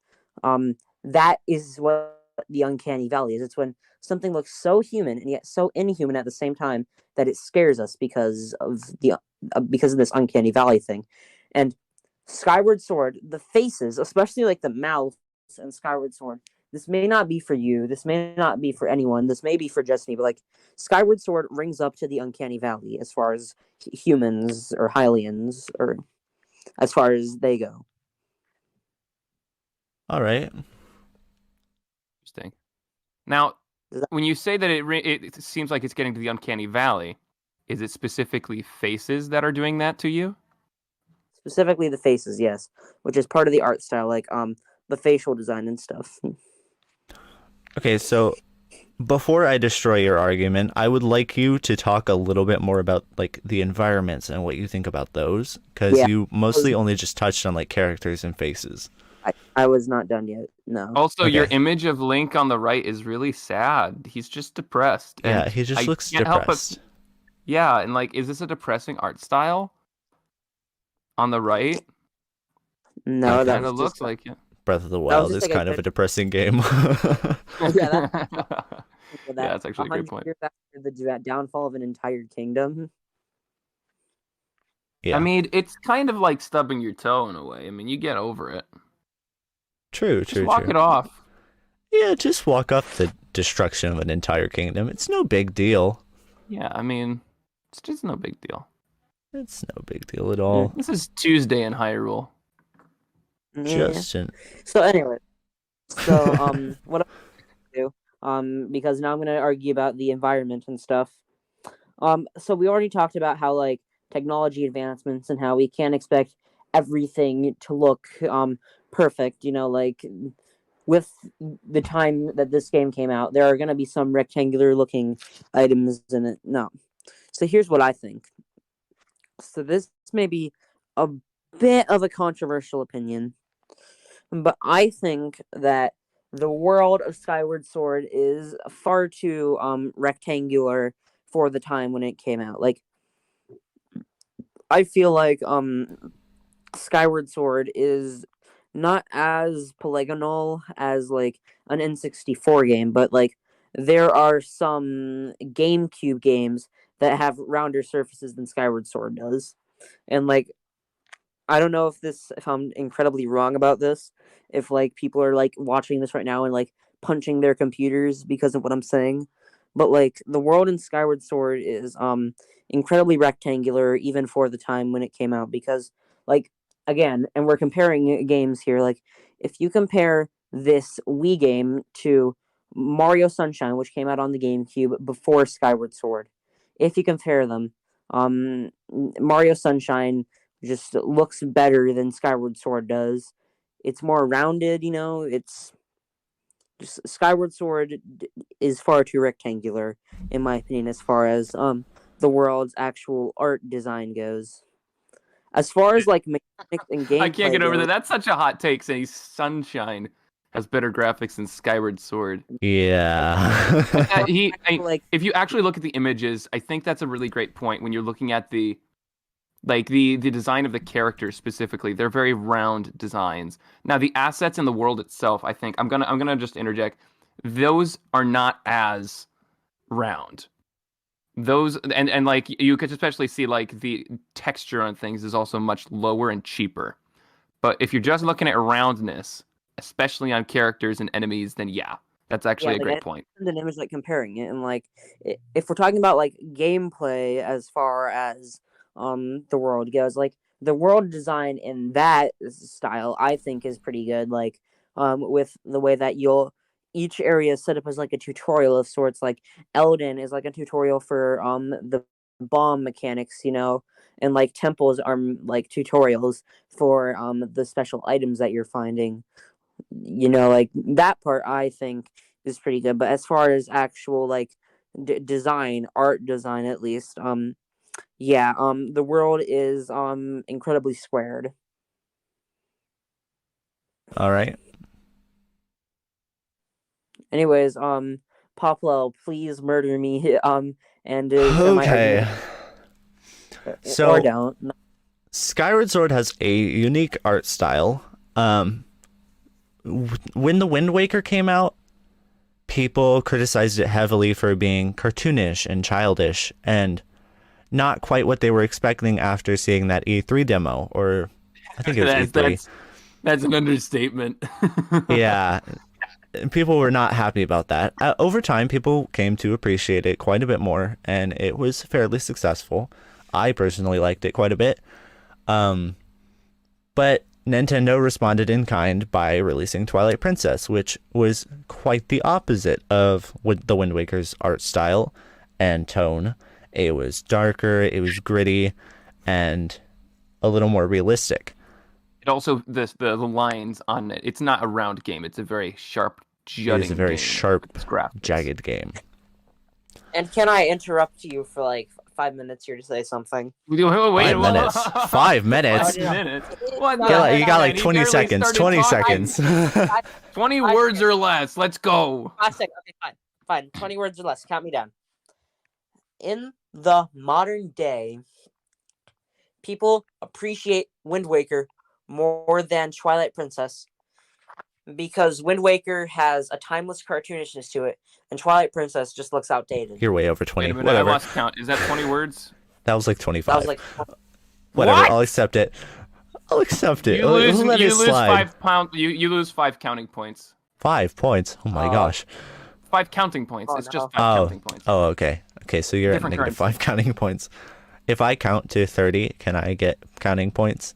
S1: that is what the Uncanny Valley is. It's when something looks so human and yet so inhuman at the same time that it scares us because of this Uncanny Valley thing. And Skyward Sword, the faces, especially like the mouths in Skyward Sword, this may not be for you. This may not be for anyone. This may be for just me. But like Skyward Sword rings up to the Uncanny Valley as far as humans or Hylians, or as far as they go.
S3: All right.
S2: Interesting. Now,
S1: Does that-
S2: when you say that it seems like it's getting to the Uncanny Valley, is it specifically faces that are doing that to you?
S1: Specifically the faces, yes, which is part of the art style. Like the facial design and stuff.
S3: Okay, so before I destroy your argument, I would like you to talk a little bit more about like the environments and what you think about those, because
S1: Yeah,
S3: you mostly only just touched on like characters and faces.
S1: I was not done yet. No.
S2: Also, your
S3: Okay.
S2: image of Link on the right is really sad. He's just depressed.
S3: Yeah,
S2: And
S3: he just
S2: I
S3: looks
S2: can't help but
S3: depressed.
S2: yeah, and like, is this a depressing art style on the right?
S1: No,
S2: It
S1: that
S2: kind
S1: was
S2: of
S1: just
S2: looks like it.
S3: Breath of the
S1: that was
S3: Wild
S1: just
S3: is
S1: like a
S3: kind of
S1: good
S3: a depressing game.
S1: yeah, that's for
S2: Yeah,
S1: that
S2: that's actually a great
S1: 100
S2: point.
S1: years after the downfall of an entire kingdom.
S2: I
S3: Yeah,
S2: mean, it's kind of like stubbing your toe in a way. I mean, you get over it.
S3: true,
S2: Just
S3: true,
S2: walk
S3: true.
S2: it off.
S3: Yeah, just walk up the destruction of an entire kingdom. It's no big deal.
S2: Yeah, I mean, it's just no big deal.
S3: It's no big deal at all.
S2: This is Tuesday in Hyrule.
S1: Yeah.
S3: Justin.
S1: So anyway, so what I'm gonna do, because now I'm gonna argue about the environment and stuff. So we already talked about how like technology advancements and how we can't expect everything to look perfect. You know, like with the time that this game came out, there are gonna be some rectangular looking items in it. No. So here's what I think. So this may be a bit of a controversial opinion, but I think that the world of Skyward Sword is far too rectangular for the time when it came out. Like I feel like Skyward Sword is not as polygonal as like an N64 game, but like there are some GameCube games that have rounder surfaces than Skyward Sword does. And like I don't know if I'm incredibly wrong about this, if like people are like watching this right now and like punching their computers because of what I'm saying. But like the world in Skyward Sword is incredibly rectangular even for the time when it came out because like again, and we're comparing games here, like if you compare this Wii game to Mario Sunshine, which came out on the GameCube before Skyward Sword, if you compare them, Mario Sunshine just looks better than Skyward Sword does. It's more rounded, you know. It's just Skyward Sword is far too rectangular, in my opinion, as far as the world's actual art design goes. As far as like mechanics and
S2: I can't
S1: gameplay
S2: get over that.
S1: goes,
S2: That's such a hot take saying Sunshine has better graphics than Skyward Sword.
S3: Yeah.
S1: like
S2: If you actually look at the images, I think that's a really great point when you're looking at the design of the characters specifically. They're very round designs. Now the assets in the world itself, I think I'm gonna just interject. Those are not as round. Those and like you could especially see like the texture on things is also much lower and cheaper. But if you're just looking at roundness, especially on characters and enemies, then yeah, that's
S1: yeah,
S2: actually a
S1: like
S2: great
S1: I
S2: point.
S1: send an image like comparing it, and like if we're talking about like gameplay as far as the world goes, like the world design in that style, I think is pretty good. Like with the way that you'll each area is set up as like a tutorial of sorts. Like Elden is like a tutorial for the bomb mechanics, you know, and like temples are like tutorials for the special items that you're finding, you know, like that part I think is pretty good. But as far as actual like design, art design at least, yeah, the world is incredibly squared.
S3: All right.
S1: Anyways, Poplo, please murder me and defend my
S3: Okay.
S1: argument or
S3: So
S1: don't.
S3: Skyward Sword has a unique art style. When the Wind Waker came out, people criticized it heavily for being cartoonish and childish and not quite what they were expecting after seeing that E3 demo, or I think it was E3.
S2: That's an understatement.
S3: Yeah, people were not happy about that. Over time, people came to appreciate it quite a bit more, and it was fairly successful. I personally liked it quite a bit. But Nintendo responded in kind by releasing Twilight Princess, which was quite the opposite of the Wind Waker's art style and tone. It was darker, it was gritty, and a little more realistic.
S2: It also the lines on it. It's not a round game. It's a very sharp, jutting.
S3: It is a very
S2: game
S3: sharp,
S2: with its graphics.
S3: jagged game.
S1: And can I interrupt you for like 5 minutes here to say something?
S2: Wait,
S3: 5 minutes. 5 minutes.
S2: 5 minutes. What
S3: You got like
S2: He
S3: 20
S2: barely
S3: seconds.
S2: started
S3: 20
S2: talking.
S3: seconds.
S2: 20 words or less. Let's go.
S1: 5 seconds. Okay, fine. 20 words or less. Count me down. In the modern day, people appreciate Wind Waker more than Twilight Princess because Wind Waker has a timeless cartoonishness to it, and Twilight Princess just looks outdated.
S3: You're way over
S2: Wait
S3: 20.
S2: a minute,
S3: Whatever.
S2: I lost count. Is that 20 words?
S3: That was like 25.
S1: That was like
S3: Whatever.
S2: What?
S3: I'll accept it. I'll accept it.
S2: You lose,
S3: We'll let
S2: you
S3: it
S2: lose
S3: slide.
S2: you lose 5 counting points.
S3: 5 points. Oh my gosh.
S2: 5 counting points.
S1: Oh,
S2: It's
S1: no.
S2: just 5 counting points.
S3: Oh, okay. Okay, so you're at
S2: Different
S3: negative
S2: currency.
S3: 5 counting points. If I count to 30, can I get counting points?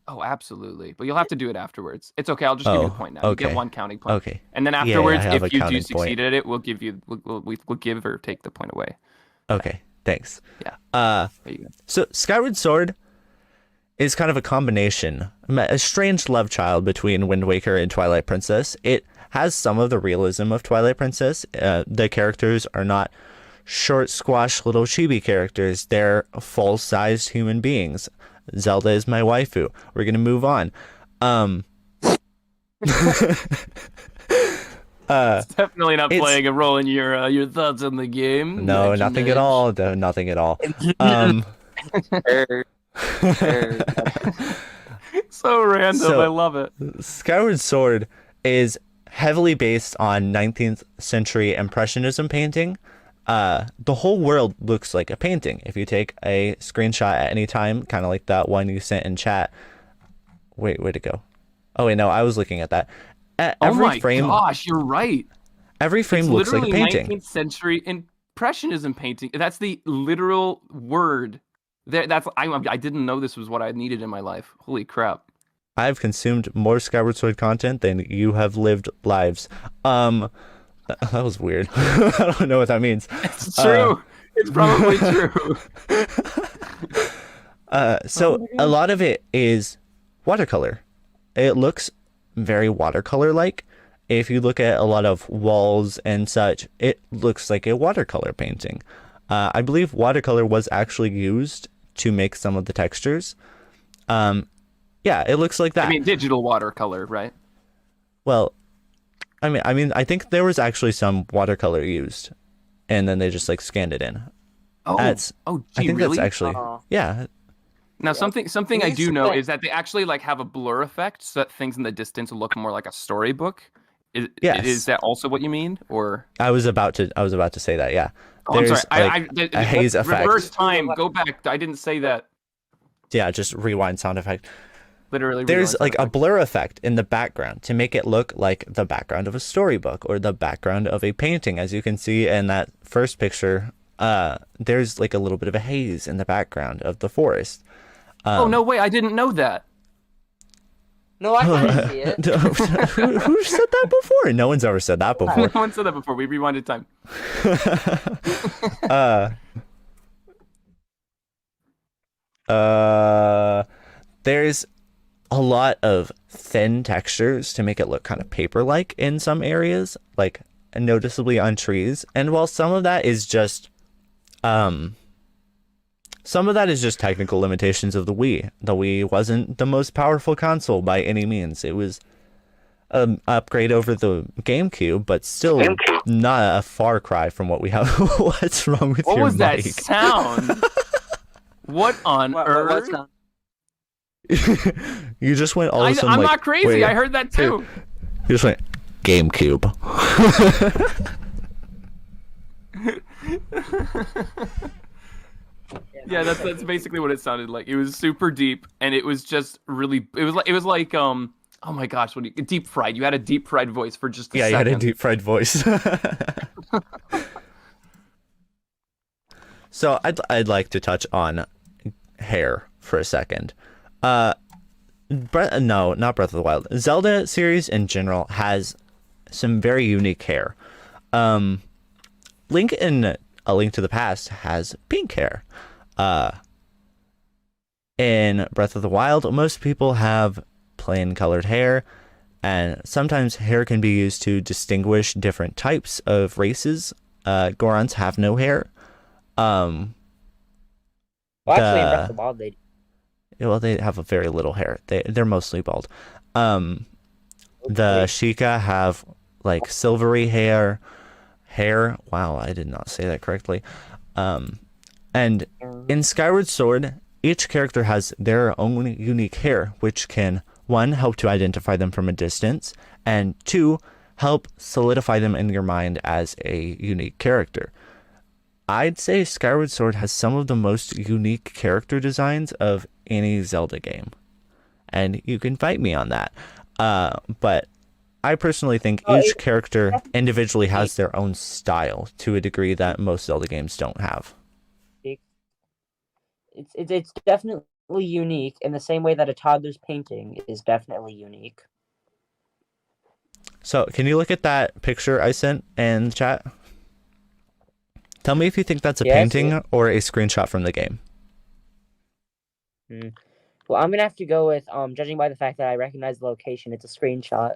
S2: Oh, absolutely. But you'll have to do it afterwards. It's okay. I'll just give you the point now. You
S3: okay.
S2: get 1 counting point.
S3: Okay.
S2: And then
S3: Yeah,
S2: afterwards,
S3: I have a
S2: if you do
S3: counting point.
S2: succeed at it, we'll give you we'll give or take the point away.
S3: Okay. Thanks.
S2: Yeah. There you go.
S3: So Skyward Sword is kind of a combination, a strange love child between Wind Waker and Twilight Princess. It has some of the realism of Twilight Princess. The characters are not short, squash, little chibi characters. They're full-sized human beings. Zelda is my waifu. We're gonna move on.
S2: It's definitely not
S3: it's-
S2: playing a role in your thoughts on the game.
S3: No,
S2: Nudge,
S3: nothing at
S2: nudge.
S3: all. Nothing at all.
S2: So random.
S3: So-
S2: I love it.
S3: Skyward Sword is heavily based on 19th century Impressionism painting. The whole world looks like a painting. If you take a screenshot at any time, kind of like that one you sent in chat. Wait, where'd it go? Oh wait, no, I was looking at that.
S2: Oh
S3: Every
S2: my
S3: frame,
S2: gosh, you're right.
S3: every frame
S2: It's
S3: looks like a
S2: literally
S3: painting.
S2: 19th century impressionism painting. That's the literal word. I didn't know this was what I needed in my life. Holy crap.
S3: I've consumed more Skyward Sword content than you have lived lives. That was weird. I don't know what that means.
S2: It's true. It's probably true.
S3: So a lot of it is watercolor. It looks very watercolor-like. If you look at a lot of walls and such, it looks like a watercolor painting. I believe watercolor was actually used to make some of the textures. Yeah, it looks like that.
S2: I mean, digital watercolor, right?
S3: Well, I think there was actually some watercolor used, and then they just like scanned it in.
S2: Oh,
S3: That's,
S2: oh,
S3: I
S2: gee,
S3: think
S2: really?
S3: that's actually, yeah.
S2: Now, something I
S1: Here's
S2: do
S1: the
S2: know
S1: thing.
S2: is that they actually like have a blur effect, so that things in the distance look more like a storybook.
S3: Yes.
S2: Is that also what you mean, or?
S3: I was about to say that. Yeah.
S2: Oh, I'm sorry.
S3: Like, a haze effect.
S2: Reverse time. Go back. I didn't say that.
S3: Yeah, just rewind sound effect.
S2: Literally.
S3: There's
S2: rewind
S3: like a
S2: sound effect.
S3: blur effect in the background to make it look like the background of a storybook or the background of a painting. As you can see in that first picture, there's like a little bit of a haze in the background of the forest.
S2: Oh no way! I didn't know that.
S1: No, I can see it.
S3: Who said that before? No one's ever said that before.
S2: No one said that before. We rewinded time.
S3: There's a lot of thin textures to make it look kind of paper-like in some areas, like noticeably on trees. And while some of that is just technical limitations of the Wii. The Wii wasn't the most powerful console by any means. It was an upgrade over the GameCube, but still not a far cry from what we have. What's wrong with
S2: What
S3: your
S2: was that
S3: mic?
S2: sound? What on earth?
S1: What's that?
S3: You just went all of a sudden
S2: I'm
S3: like,
S2: not crazy.
S3: wait,
S2: I heard that too.
S3: You just went GameCube.
S2: Yeah, that's basically what it sounded like. It was super deep, and it was just really. It was like oh my gosh, deep fried. You had a deep fried voice for just a
S3: Yeah,
S2: second.
S3: you had a deep fried voice. So I'd like to touch on hair for a second. Not Breath of the Wild. Zelda series in general has some very unique hair. Link in A Link to the Past has pink hair. In Breath of the Wild, most people have plain colored hair, and sometimes hair can be used to distinguish different types of races. Gorons have no hair.
S1: Well, actually, in Breath of
S3: The
S1: the Wild, they
S3: Well, they have a very little hair. They're mostly bald. The Sheikah have like silvery hair. Wow, I did not say that correctly. And in Skyward Sword, each character has their own unique hair, which can, one, help to identify them from a distance, and two, help solidify them in your mind as a unique character. I'd say Skyward Sword has some of the most unique character designs of any Zelda game. And you can fight me on that. But I personally think each character individually has their own style to a degree that most Zelda games don't have.
S1: It's definitely unique in the same way that a toddler's painting is definitely unique.
S3: So, can you look at that picture I sent in chat? Tell me if you think that's a painting or a screenshot from the game.
S1: Well, I'm gonna have to go with judging by the fact that I recognize the location, it's a screenshot.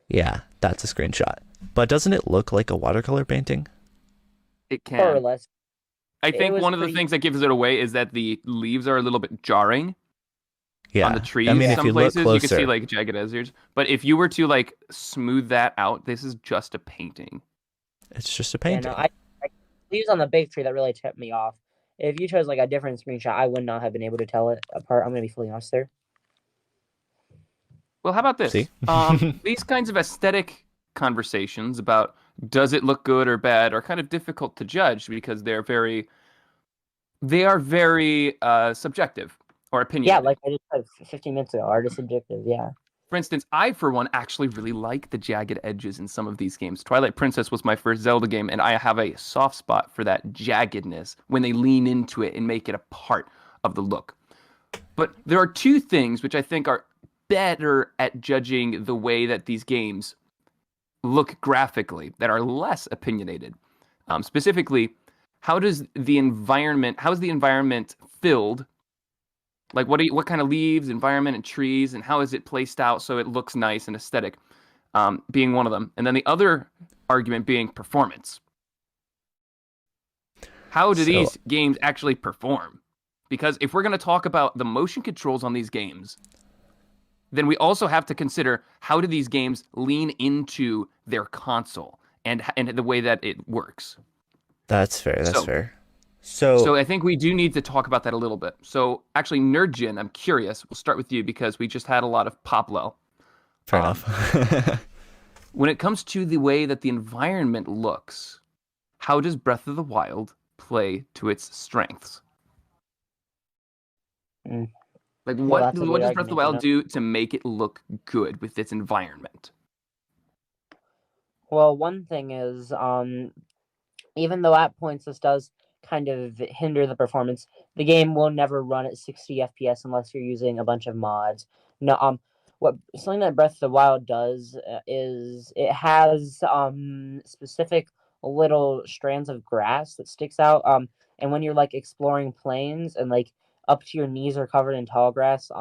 S3: Yeah, that's a screenshot. But doesn't it look like a watercolor painting?
S2: It can.
S1: More or less.
S2: I think one of the things that gives it away is that the leaves are a little bit jarring.
S3: Yeah.
S2: On the trees,
S3: I mean, if
S2: some
S3: you
S2: places
S3: look closer,
S2: you can see like jagged edges. But if you were to like smooth that out, this is just a painting.
S3: It's just a painting.
S1: Yeah, no, leaves on the big tree that really tipped me off. If you chose like a different screenshot, I would not have been able to tell it apart. I'm gonna be fully honest there.
S2: Well, how about this?
S3: See?
S2: These kinds of aesthetic conversations about does it look good or bad are kind of difficult to judge because they are very subjective or opinionated.
S1: Yeah, like I just said 15 minutes ago, art is subjective. Yeah.
S2: For instance, I, for one, actually really like the jagged edges in some of these games. Twilight Princess was my first Zelda game, and I have a soft spot for that jaggedness when they lean into it and make it a part of the look. But there are two things which I think are better at judging the way that these games look graphically that are less opinionated. Specifically, how is the environment filled? Like what kind of leaves, environment, and trees, and how is it placed out so it looks nice and aesthetic, being one of them. And then the other argument being performance. How do these games actually perform? Because if we're going to talk about the motion controls on these games, then we also have to consider how do these games lean into their console and the way that it works.
S3: That's fair. That's fair.
S2: So I think we do need to talk about that a little bit. So actually, Nerdjin, I'm curious. We'll start with you because we just had a lot of Poplo.
S3: Fair enough.
S2: When it comes to the way that the environment looks, how does Breath of the Wild play to its strengths? Like what does Breath of the Wild do to make it look good with its environment?
S1: Well, one thing is, even though at points this does kind of hinder the performance, the game will never run at 60 FPS unless you're using a bunch of mods. No, something that Breath of the Wild does is it has specific little strands of grass that sticks out. And when you're like exploring plains and like up to your knees are covered in tall grass,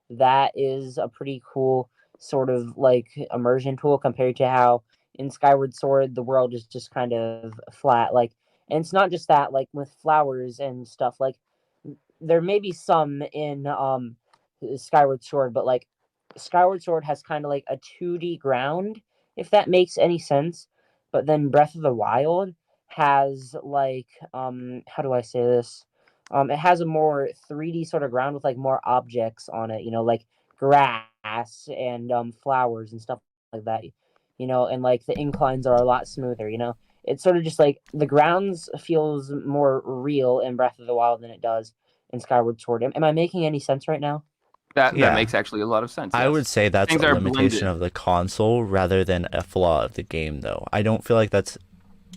S1: that is a pretty cool sort of like immersion tool compared to how in Skyward Sword the world is just kind of flat. Like, and it's not just that, like with flowers and stuff, like there may be some in Skyward Sword, but like Skyward Sword has kind of like a 2D ground, if that makes any sense. But then Breath of the Wild has like how do I say this? It has a more 3D sort of ground with like more objects on it, like grass and flowers and stuff like that, and like the inclines are a lot smoother, It's sort of just like the grounds feels more real in Breath of the Wild than it does in Skyward Sword. Am I making any sense right now?
S2: That makes actually a lot of sense.
S3: I would say that's
S2: Things
S3: a limitation of the console rather than a flaw of the game, though. I don't feel like that's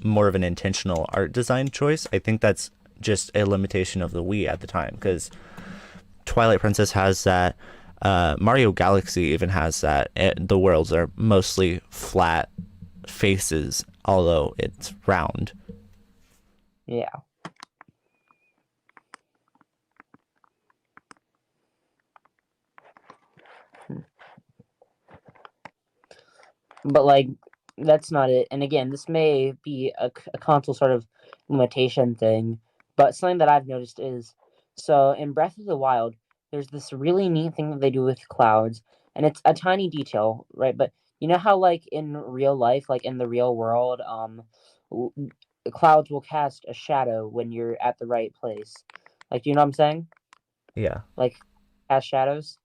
S3: more of an intentional art design choice. I think that's just a limitation of the Wii at the time, because Twilight Princess has that. Mario Galaxy even has that. The worlds are mostly flat faces, although it's round.
S1: Yeah. but like that's not it. And again, this may be a console sort of limitation thing, but something that I've noticed is so in Breath of the Wild, there's this really neat thing that they do with clouds, and it's a tiny detail, right? But you know how like in real life, like in the real world, w- clouds will cast a shadow when you're at the right place. Like, do you know what I'm saying?
S3: Yeah.
S1: Like, cast shadows.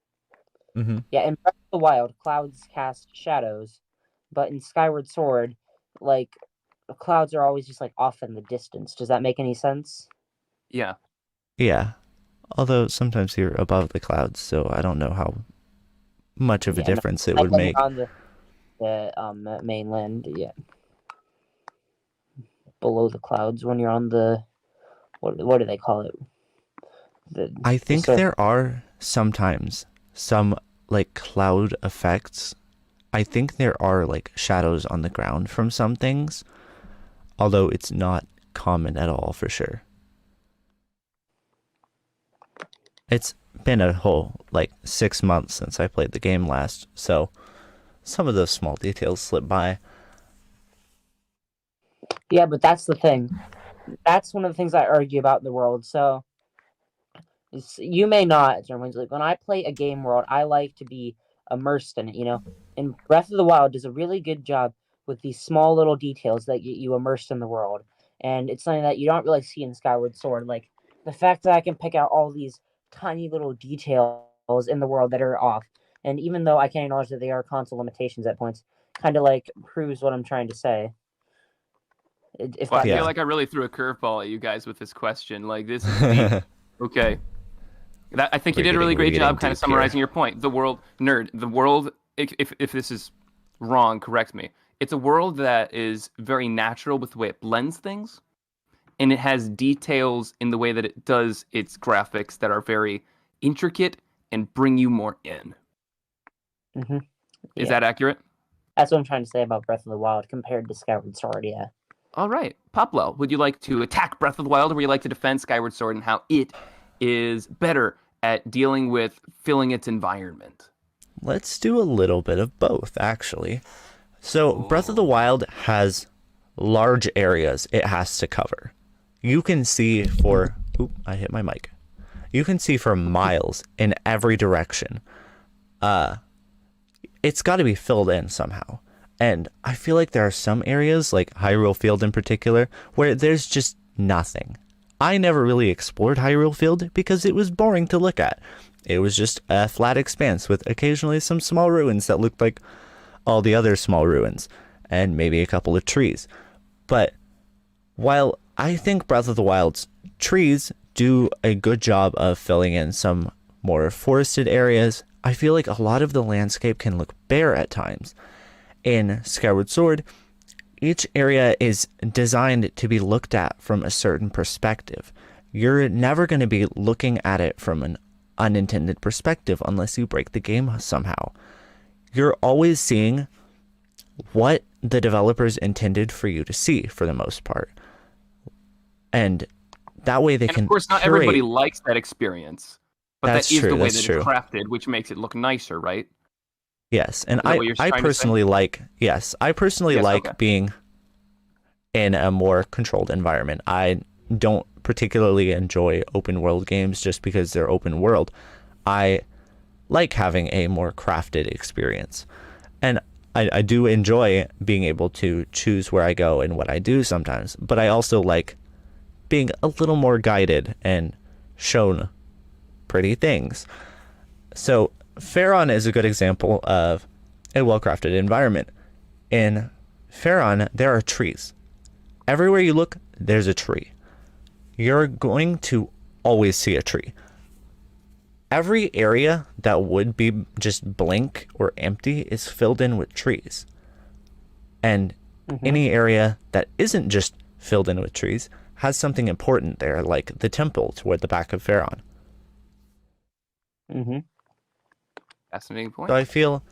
S3: Mm-hmm.
S1: Yeah, in Breath of the Wild, clouds cast shadows, but in Skyward Sword, like the clouds are always just like off in the distance. Does that make any sense?
S2: Yeah.
S3: Yeah. Although sometimes you're above the clouds, so I don't know how much of a
S1: Yeah, no,
S3: difference it
S1: like
S3: would
S1: when you're
S3: make.
S1: on the mainland, yeah, below the clouds. When you're on the what do they call it?
S3: I
S1: The
S3: think
S1: surf.
S3: there are sometimes some like cloud effects. I think there are like shadows on the ground from some things, although it's not common at all for sure. It's been a whole like 6 months since I played the game last, so some of those small details slip by.
S1: Yeah, but that's the thing. That's one of the things I argue about in the world. So you may not, Germans, like when I play a game world, I like to be immersed in it. And Breath of the Wild does a really good job with these small little details that get you immersed in the world, and it's something that you don't really see in Skyward Sword. Like the fact that I can pick out all these tiny little details in the world that are off, and even though I can acknowledge that they are console limitations at points, kind of like proves what I'm trying to say. If
S2: Well, I
S1: that
S2: feel
S1: makes
S3: Yeah.
S2: like I really threw a curveball at you guys with this question. Like, this is deep. Okay. I think you did a really
S3: We're
S2: great
S3: getting
S2: job kind of
S3: deep here.
S2: summarizing your point. The world, nerd, the world, if this is wrong, correct me. It's a world that is very natural with the way it blends things, and it has details in the way that it does its graphics that are very intricate and bring you more in.
S1: hmm
S2: Is
S1: Yeah,
S2: that accurate?
S1: that's what I'm trying to say about Breath of the Wild compared to Skyward Sword. Yeah.
S2: All right. Poplo, would you like to attack Breath of the Wild, or would you like to defend Skyward Sword and how it is better at dealing with filling its environment?
S3: Let's do a little bit of both, actually. So, Breath of the Wild has large areas it has to cover. You can see for. Oop, I hit my mic. You can see for miles in every direction. It's got to be filled in somehow. And I feel like there are some areas, like Hyrule Field in particular, where there's just nothing. I never really explored Hyrule Field because it was boring to look at. It was just a flat expanse with occasionally some small ruins that looked like all the other small ruins, and maybe a couple of trees. But while I think Breath of the Wild's trees do a good job of filling in some more forested areas, I feel like a lot of the landscape can look bare at times. In Skyward Sword, each area is designed to be looked at from a certain perspective. You're never going to be looking at it from an unintended perspective unless you break the game somehow. You're always seeing what the developers intended for you to see for the most part. And that way they
S2: And
S3: can
S2: of course, not
S3: curate.
S2: everybody likes that experience, but
S3: That's
S2: that is
S3: true,
S2: the way
S3: that's
S2: that
S3: true.
S2: it's crafted, which makes it look nicer, right?
S3: Yes, and
S2: Is that what you're
S3: I
S2: trying to say?
S3: personally like I personally
S2: Yes,
S3: like
S2: okay.
S3: being in a more controlled environment. I don't particularly enjoy open world games just because they're open world. I like having a more crafted experience. And I do enjoy being able to choose where I go and what I do sometimes, but I also like being a little more guided and shown pretty things. So Faron is a good example of a well-crafted environment. In Faron, there are trees. Everywhere you look, there's a tree. You're going to always see a tree. Every area that would be just blank or empty is filled in with trees. And
S1: Mm-hmm.
S3: any area that isn't just filled in with trees has something important there, like the temple toward the back of Faron.
S1: Mm-hmm.
S2: Fascinating
S3: So
S2: point.
S3: I feel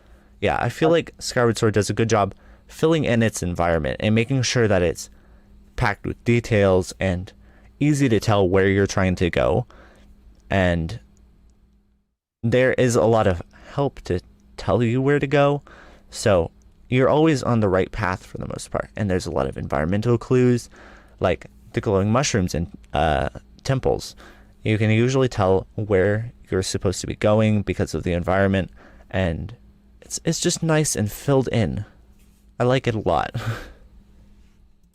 S3: like Skyward Sword does a good job filling in its environment and making sure that it's packed with details and easy to tell where you're trying to go. And there is a lot of help to tell you where to go. So you're always on the right path for the most part. And there's a lot of environmental clues, like the glowing mushrooms in temples. You can usually tell where you're supposed to be going because of the environment, and it's just nice and filled in. I like it a lot.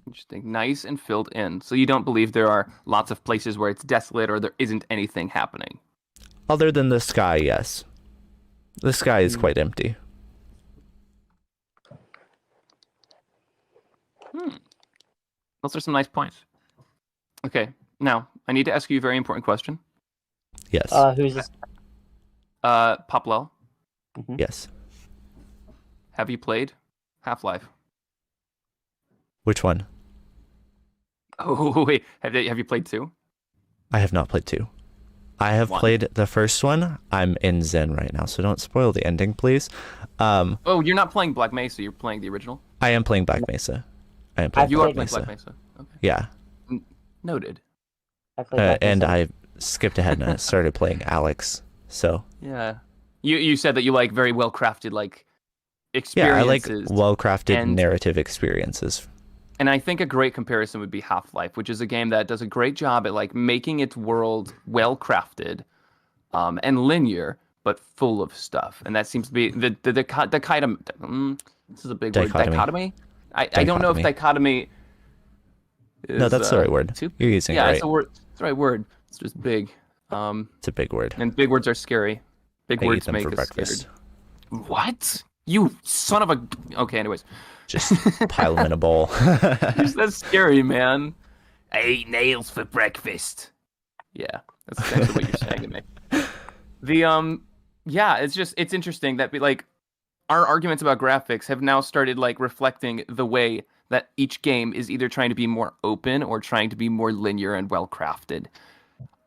S2: Interesting. Nice and filled in. So you don't believe there are lots of places where it's desolate or there isn't anything happening?
S3: Other than the sky, yes. The sky is quite empty.
S2: Those are some nice points. Okay, now I need to ask you a very important question.
S3: Yes.
S1: Who's this?
S2: Poplel,
S3: Yes.
S2: have you played Half-Life?
S3: Which one?
S2: Oh, wait. Have you played 2?
S3: I have not played 2. I have played the first one. I'm in Zen right now, so don't spoil the ending, please.
S2: Oh, you're not playing Black Mesa. You're playing the original?
S3: I am playing Black Mesa. I am playing
S2: You are
S3: Black
S2: playing
S3: Mesa.
S2: Black Mesa. Okay.
S3: Yeah.
S2: Noted.
S1: I played Black
S3: And
S1: Mesa.
S3: I skipped ahead and I started playing Alex. So
S2: Yeah. You said that you like very well-crafted, like,
S3: yeah, I like
S2: experiences.
S3: well-crafted
S2: and-
S3: narrative experiences.
S2: And I think a great comparison would be Half-Life, which is a game that does a great job at like making its world well-crafted, and linear, but full of stuff. And that seems to be the dichotomy. This is a big word. Dichotomy. I don't know if dichotomy.
S3: No, that's the right word. You're using it right.
S2: it's a word. It's the right word. It's just big.
S3: It's a big word.
S2: And big words are scary. Big
S3: I eat
S2: words
S3: them
S2: make
S3: for
S2: us
S3: breakfast.
S2: scared. What? You son of a. Okay. Anyways.
S3: Just pile them in a bowl.
S2: That's scary, man. I eat nails for breakfast. Yeah, that's essentially what you're saying to me. Yeah, it's interesting that like our arguments about graphics have now started like reflecting the way that each game is either trying to be more open or trying to be more linear and well crafted.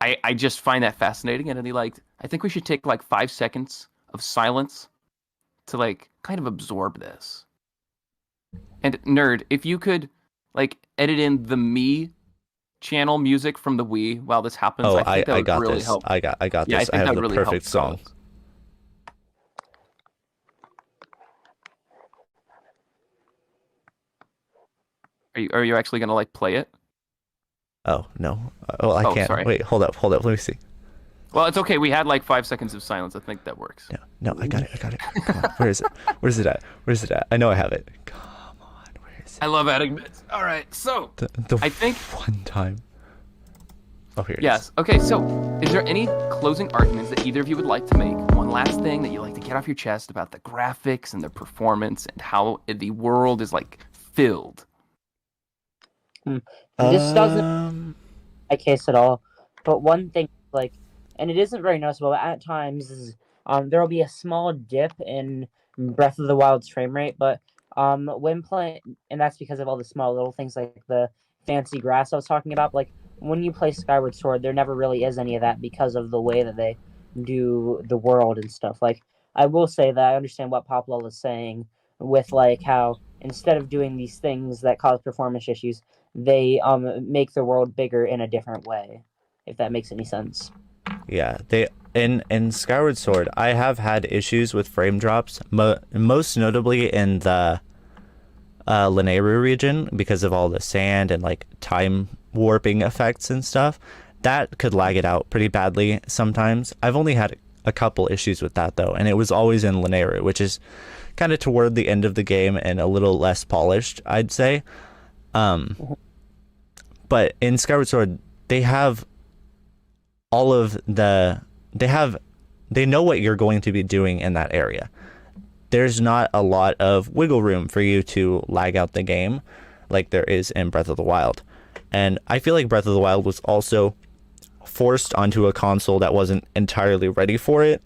S2: I just find that fascinating, and I think we should take like 5 seconds of silence to like kind of absorb this. And Nerd, if you could like edit in the Me channel music from the Wii while this happens,
S3: Oh,
S2: I think that would
S3: got
S2: really
S3: this.
S2: help.
S3: I got
S2: Yeah,
S3: this.
S2: I
S3: I
S2: think
S3: have
S2: that
S3: the
S2: really help
S3: perfect song.
S2: fellas. Are you actually gonna like play it?
S3: Oh no. Well, I can't.
S2: Sorry.
S3: Wait, hold up. Let me see.
S2: Well, it's okay. We had like 5 seconds of silence. I think that works.
S3: No, I got it. Come on. Where is it? Where's it at? I know I have it. Come on. Where is it?
S2: I love adding bits. All right, so I think
S3: one time. Oh, here it
S2: yes.
S3: is.
S2: Okay, so is there any closing arguments that either of you would like to make? One last thing that you like to get off your chest about the graphics and the performance and how the world is like filled.
S1: This doesn't my case at all. But one thing, like, and it isn't very noticeable, but at times is there will be a small dip in Breath of the Wild's frame rate, but when playing, and that's because of all the small little things like the fancy grass I was talking about. Like when you play Skyward Sword, there never really is any of that because of the way that they do the world and stuff. Like I will say that I understand what Poplol is saying with like how instead of doing these things that cause performance issues, they make the world bigger in a different way. If that makes any sense.
S3: Yeah, they in Skyward Sword, I have had issues with frame drops, most notably in the Lanayru region because of all the sand and like time warping effects and stuff. That could lag it out pretty badly sometimes. I've only had a couple issues with that though, and it was always in Lanayru, which is kind of toward the end of the game and a little less polished, I'd say. But in Skyward Sword, they have all of they know what you're going to be doing in that area. There's not a lot of wiggle room for you to lag out the game like there is in Breath of the Wild. And I feel like Breath of the Wild was also forced onto a console that wasn't entirely ready for it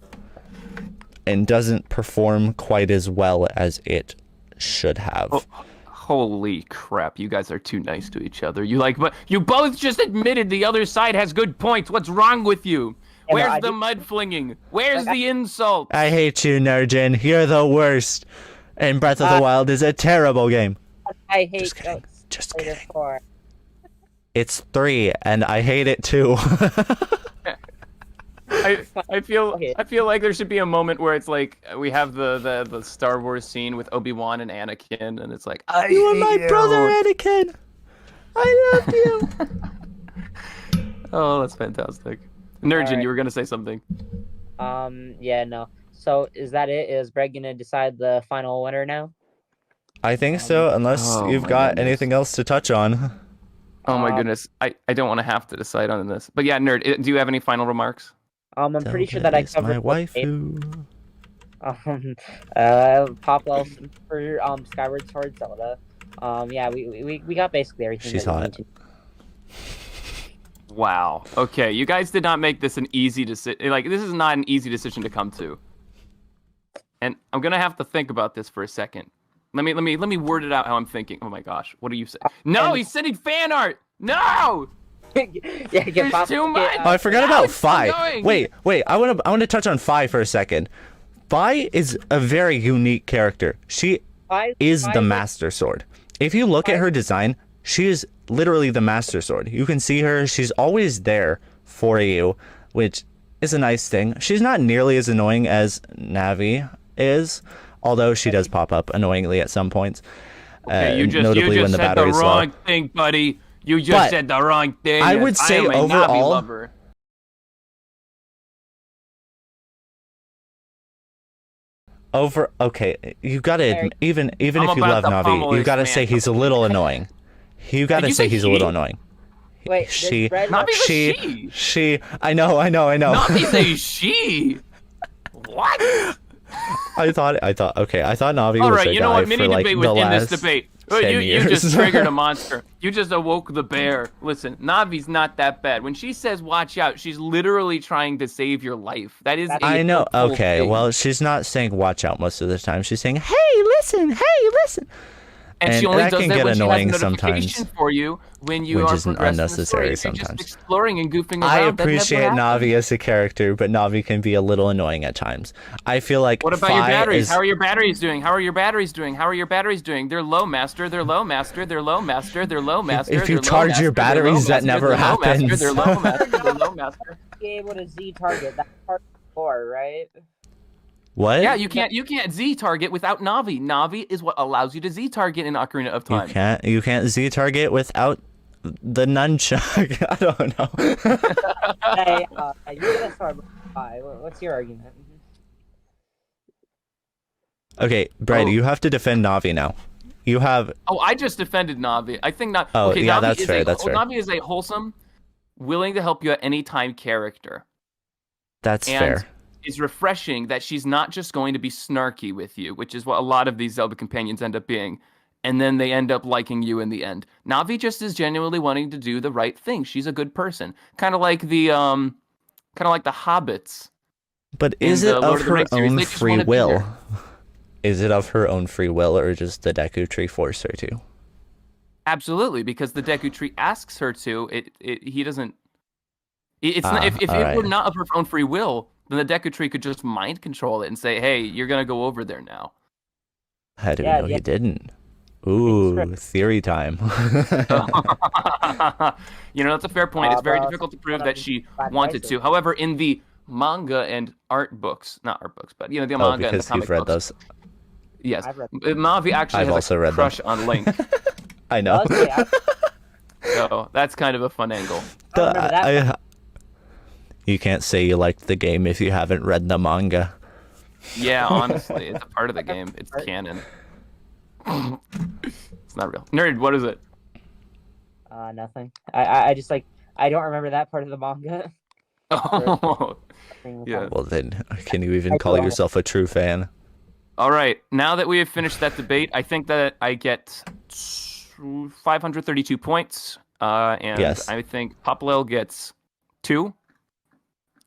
S3: and doesn't perform quite as well as it should have.
S2: Oh, holy crap, you guys are too nice to each other. But you both just admitted the other side has good points. What's wrong with you? Where's the mud flinging? Where's the insult?
S3: I hate you, Nurjin. You're the worst. And Breath of the Wild is a terrible game.
S1: I hate
S3: Just kidding. It's 3, and I hate it too.
S2: I I feel
S1: Okay.
S2: I feel like there should be a moment where it's like we have the Star Wars scene with Obi-Wan and Anakin, and it's like
S3: You are my brother, Anakin. I love you.
S2: Oh, that's fantastic. Nurgen,
S1: Alright.
S2: you were gonna say something.
S1: Yeah, no. So is that it? Is Brett gonna decide the final winner now?
S3: I think so, unless
S2: Oh
S3: you've
S2: my
S3: got
S2: goodness.
S3: anything else to touch on.
S2: Oh my
S1: Um,
S2: goodness, I don't want to have to decide on this, but yeah, Nerd, do you have any final remarks?
S1: I'm pretty sure that I
S3: Zelda is
S1: covered
S3: my
S1: what they-
S3: waifu.
S1: Pop Wilson for Skyward Sword Zelda. Yeah, we got basically everything.
S3: She's
S1: that we
S3: hot.
S1: need
S2: Wow. Okay, you guys did not make this an easy decision. Like, this is not an easy decision to come to. And I'm gonna have to think about this for a second. Let me word it out how I'm thinking. Oh my gosh, what do you say? No, he's sending fan art. No,
S1: to. Yeah, get
S2: there's
S1: Pop.
S2: too much.
S3: Oh, I forgot
S2: How
S3: about
S2: it's still
S3: Fi.
S2: going.
S3: Wait. I want to touch on Fi for a second. Fi is a very unique character. She is the Master Sword. If you look at her design, she is literally the Master Sword. You can see her. She's always there for you, which is a nice thing. She's not nearly as annoying as Navi is, although she does pop up annoyingly at some points.
S2: Okay, you just
S3: notably when the
S2: said the
S3: battery's low.
S2: wrong thing, buddy. You just
S3: But
S2: said the wrong thing.
S3: I would say
S2: am a Navi
S3: overall-
S2: lover.
S3: Okay, you gotta admit, even if
S2: I'm
S3: you
S2: about
S3: love
S2: to pummel
S3: Navi, you
S2: this
S3: gotta
S2: man
S3: say he's a little annoying. You gotta
S2: you
S3: say
S2: say
S3: he's a
S2: he?
S3: little annoying.
S1: Wait, does
S3: She,
S1: Brett
S2: Navi's a
S3: she,
S2: she.
S3: I know.
S2: Navi's a she. What?
S3: I thought Navi
S2: All
S3: was
S2: right,
S3: a
S2: you know
S3: guy
S2: what?
S3: for
S2: Mini
S3: like
S2: debate
S3: the
S2: within this
S3: last
S2: debate.
S3: 10
S2: You just
S3: years.
S2: triggered a monster. You just awoke the bear. Listen, Navi's not that bad. When she says "watch out," she's literally trying to save your life. That is.
S3: I know.
S2: a whole
S3: Okay,
S2: thing.
S3: well, she's not saying "watch out" most of the time. She's saying, "Hey, listen! Hey, listen!"
S2: and she
S3: and
S2: only
S3: that
S2: does
S3: can
S2: that
S3: get
S2: when she
S3: annoying
S2: has a notification
S3: sometimes.
S2: for you when you
S3: Which
S2: are
S3: is
S2: progressing
S3: unnecessary
S2: the story. If you're
S3: sometimes.
S2: just exploring and goofing around.
S3: I
S2: that never
S3: appreciate
S2: happens.
S3: Navi as a character, but Navi can be a little annoying at times. I feel like
S2: What about your
S3: Fi
S2: batteries?
S3: is-
S2: How are your batteries doing? How are your batteries doing? How are your batteries doing? They're low, master. They're low, master. They're low, master. They're low, master.
S3: If you
S2: they're low,
S3: charge
S2: master,
S3: your
S2: they're low,
S3: batteries, that
S2: master,
S3: never
S2: they're low, master,
S3: happens.
S2: They're low, master. They're low, master.
S1: be able to Z target that part before, right?
S3: What?
S2: Yeah, you can't Z target without Navi. Navi is what allows you to Z target in Ocarina of Time.
S3: You can't Z target without the nunchuck. I don't know.
S1: Hey, you're gonna start with Fi. What's your argument?
S3: Okay, Brad,
S2: Oh.
S3: you have to defend Navi now. You have
S2: Oh, I just defended Navi. I think not.
S3: Oh,
S2: okay,
S3: yeah,
S2: Navi
S3: that's
S2: is
S3: fair,
S2: a,
S3: that's fair.
S2: Navi is a wholesome, willing to help you at any time character.
S3: that's
S2: And
S3: fair.
S2: it's refreshing that she's not just going to be snarky with you, which is what a lot of these Zelda companions end up being, and then they end up liking you in the end. Navi just is genuinely wanting to do the right thing. She's a good person, kind of like the hobbits.
S3: But
S2: in
S3: is
S2: the
S3: it
S2: Lord
S3: of
S2: of the
S3: her
S2: Rings series,
S3: own
S2: they just
S3: free
S2: wanna be
S3: will?
S2: there.
S3: Is it of her own free will, or just the Deku Tree forced her to?
S2: Absolutely, because the Deku Tree asks her to. He doesn't. It's not, if it
S3: alright.
S2: were not of her own free will, then the Deku Tree could just mind control it and say, "Hey, you're gonna go over there now."
S3: How do we
S1: Yeah,
S3: know
S1: yeah.
S3: he didn't? Ooh,
S1: script.
S3: theory time.
S2: That's a fair point. It's very
S1: bro,
S2: difficult to prove
S1: but
S2: that
S1: I'm
S2: she
S1: bad
S2: wanted
S1: choices.
S2: to. However, in the manga and art books, not art books, but the
S3: Oh,
S2: manga and the
S3: because
S2: comic
S3: you've read
S2: books,
S3: those.
S2: yes,
S1: I've read-
S2: Navi actually
S3: I've
S2: has
S3: also
S2: a
S3: read them.
S2: crush on Link,
S3: I know.
S1: Honestly, I
S2: so that's kind of a fun angle.
S1: don't remember that.
S3: You can't say you liked the game if you haven't read the manga.
S2: Yeah, honestly, it's a part of the game. It's canon. It's not real. Nerd, what is it?
S1: Nothing. I just I don't remember that part of the manga.
S2: Oh, yeah.
S3: Well, then, can you even
S1: I
S3: call
S1: don't.
S3: yourself a true fan?
S2: All right. Now that we have finished that debate, I think that I get 532 points. And
S3: Yes.
S2: I think Poplel gets 2.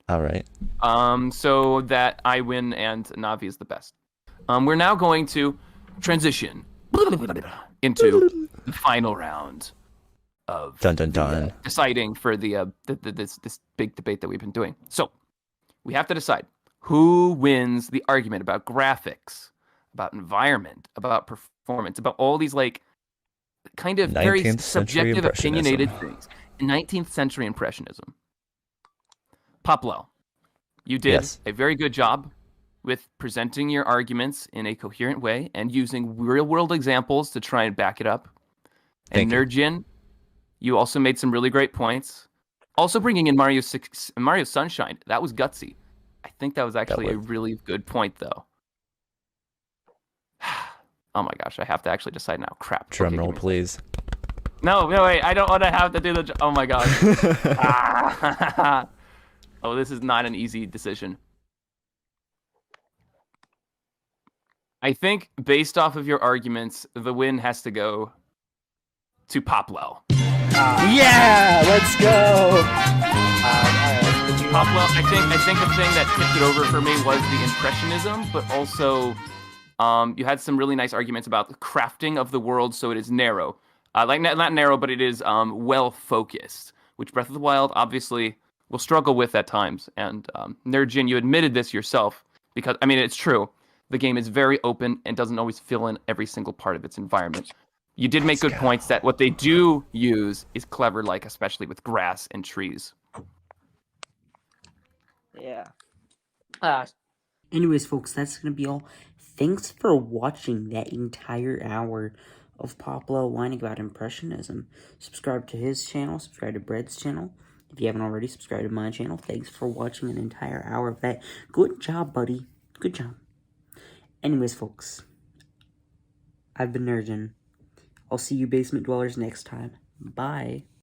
S3: All right.
S2: So that I win and Navi is the best. We're now going to transition into the final round of
S3: Dun dun dun.
S2: deciding for this big debate that we've been doing. So we have to decide who wins the argument about graphics, about environment, about performance, about all these kind of very
S3: 19th century
S2: subjective,
S3: Impressionism.
S2: opinionated things. 19th century impressionism. Poplo, You did
S3: Yes.
S2: a very good job with presenting your arguments in a coherent way and using real-world examples to try and back it up. And
S3: Thank you.
S2: Nerdjin, you also made some really great points. Also bringing in Mario Sunshine, that was gutsy. I think that was actually a really good point, though. Oh my gosh, I have to actually decide now. Crap.
S3: Drum
S2: Okay,
S3: roll,
S2: give me a
S3: please.
S2: No, wait. I don't want to have to do the. Oh my gosh. Oh, this is not an easy decision. I think, based off of your arguments, the win has to go to Poplo.
S3: Yeah, let's go.
S2: Poplo, I think the thing that tipped it over for me was the impressionism, but also you had some really nice arguments about the crafting of the world so it is narrow. Like not narrow, but it is well focused, which Breath of the Wild obviously will struggle with at times. And Nerdjin, you admitted this yourself because I mean it's true. The game is very open and doesn't always fill in every single part of its environment. You did make good points that what they do use is clever, like especially with grass and trees.
S1: Yeah. Anyways, folks, that's gonna be all. Thanks for watching that entire hour of Poplo whining about impressionism. Subscribe to his channel, subscribe to Bread's channel. If you haven't already, subscribe to my channel. Thanks for watching an entire hour of that. Good job, buddy. Good job. Anyways, folks, I've been Nerdjin. I'll see you basement dwellers next time. Bye.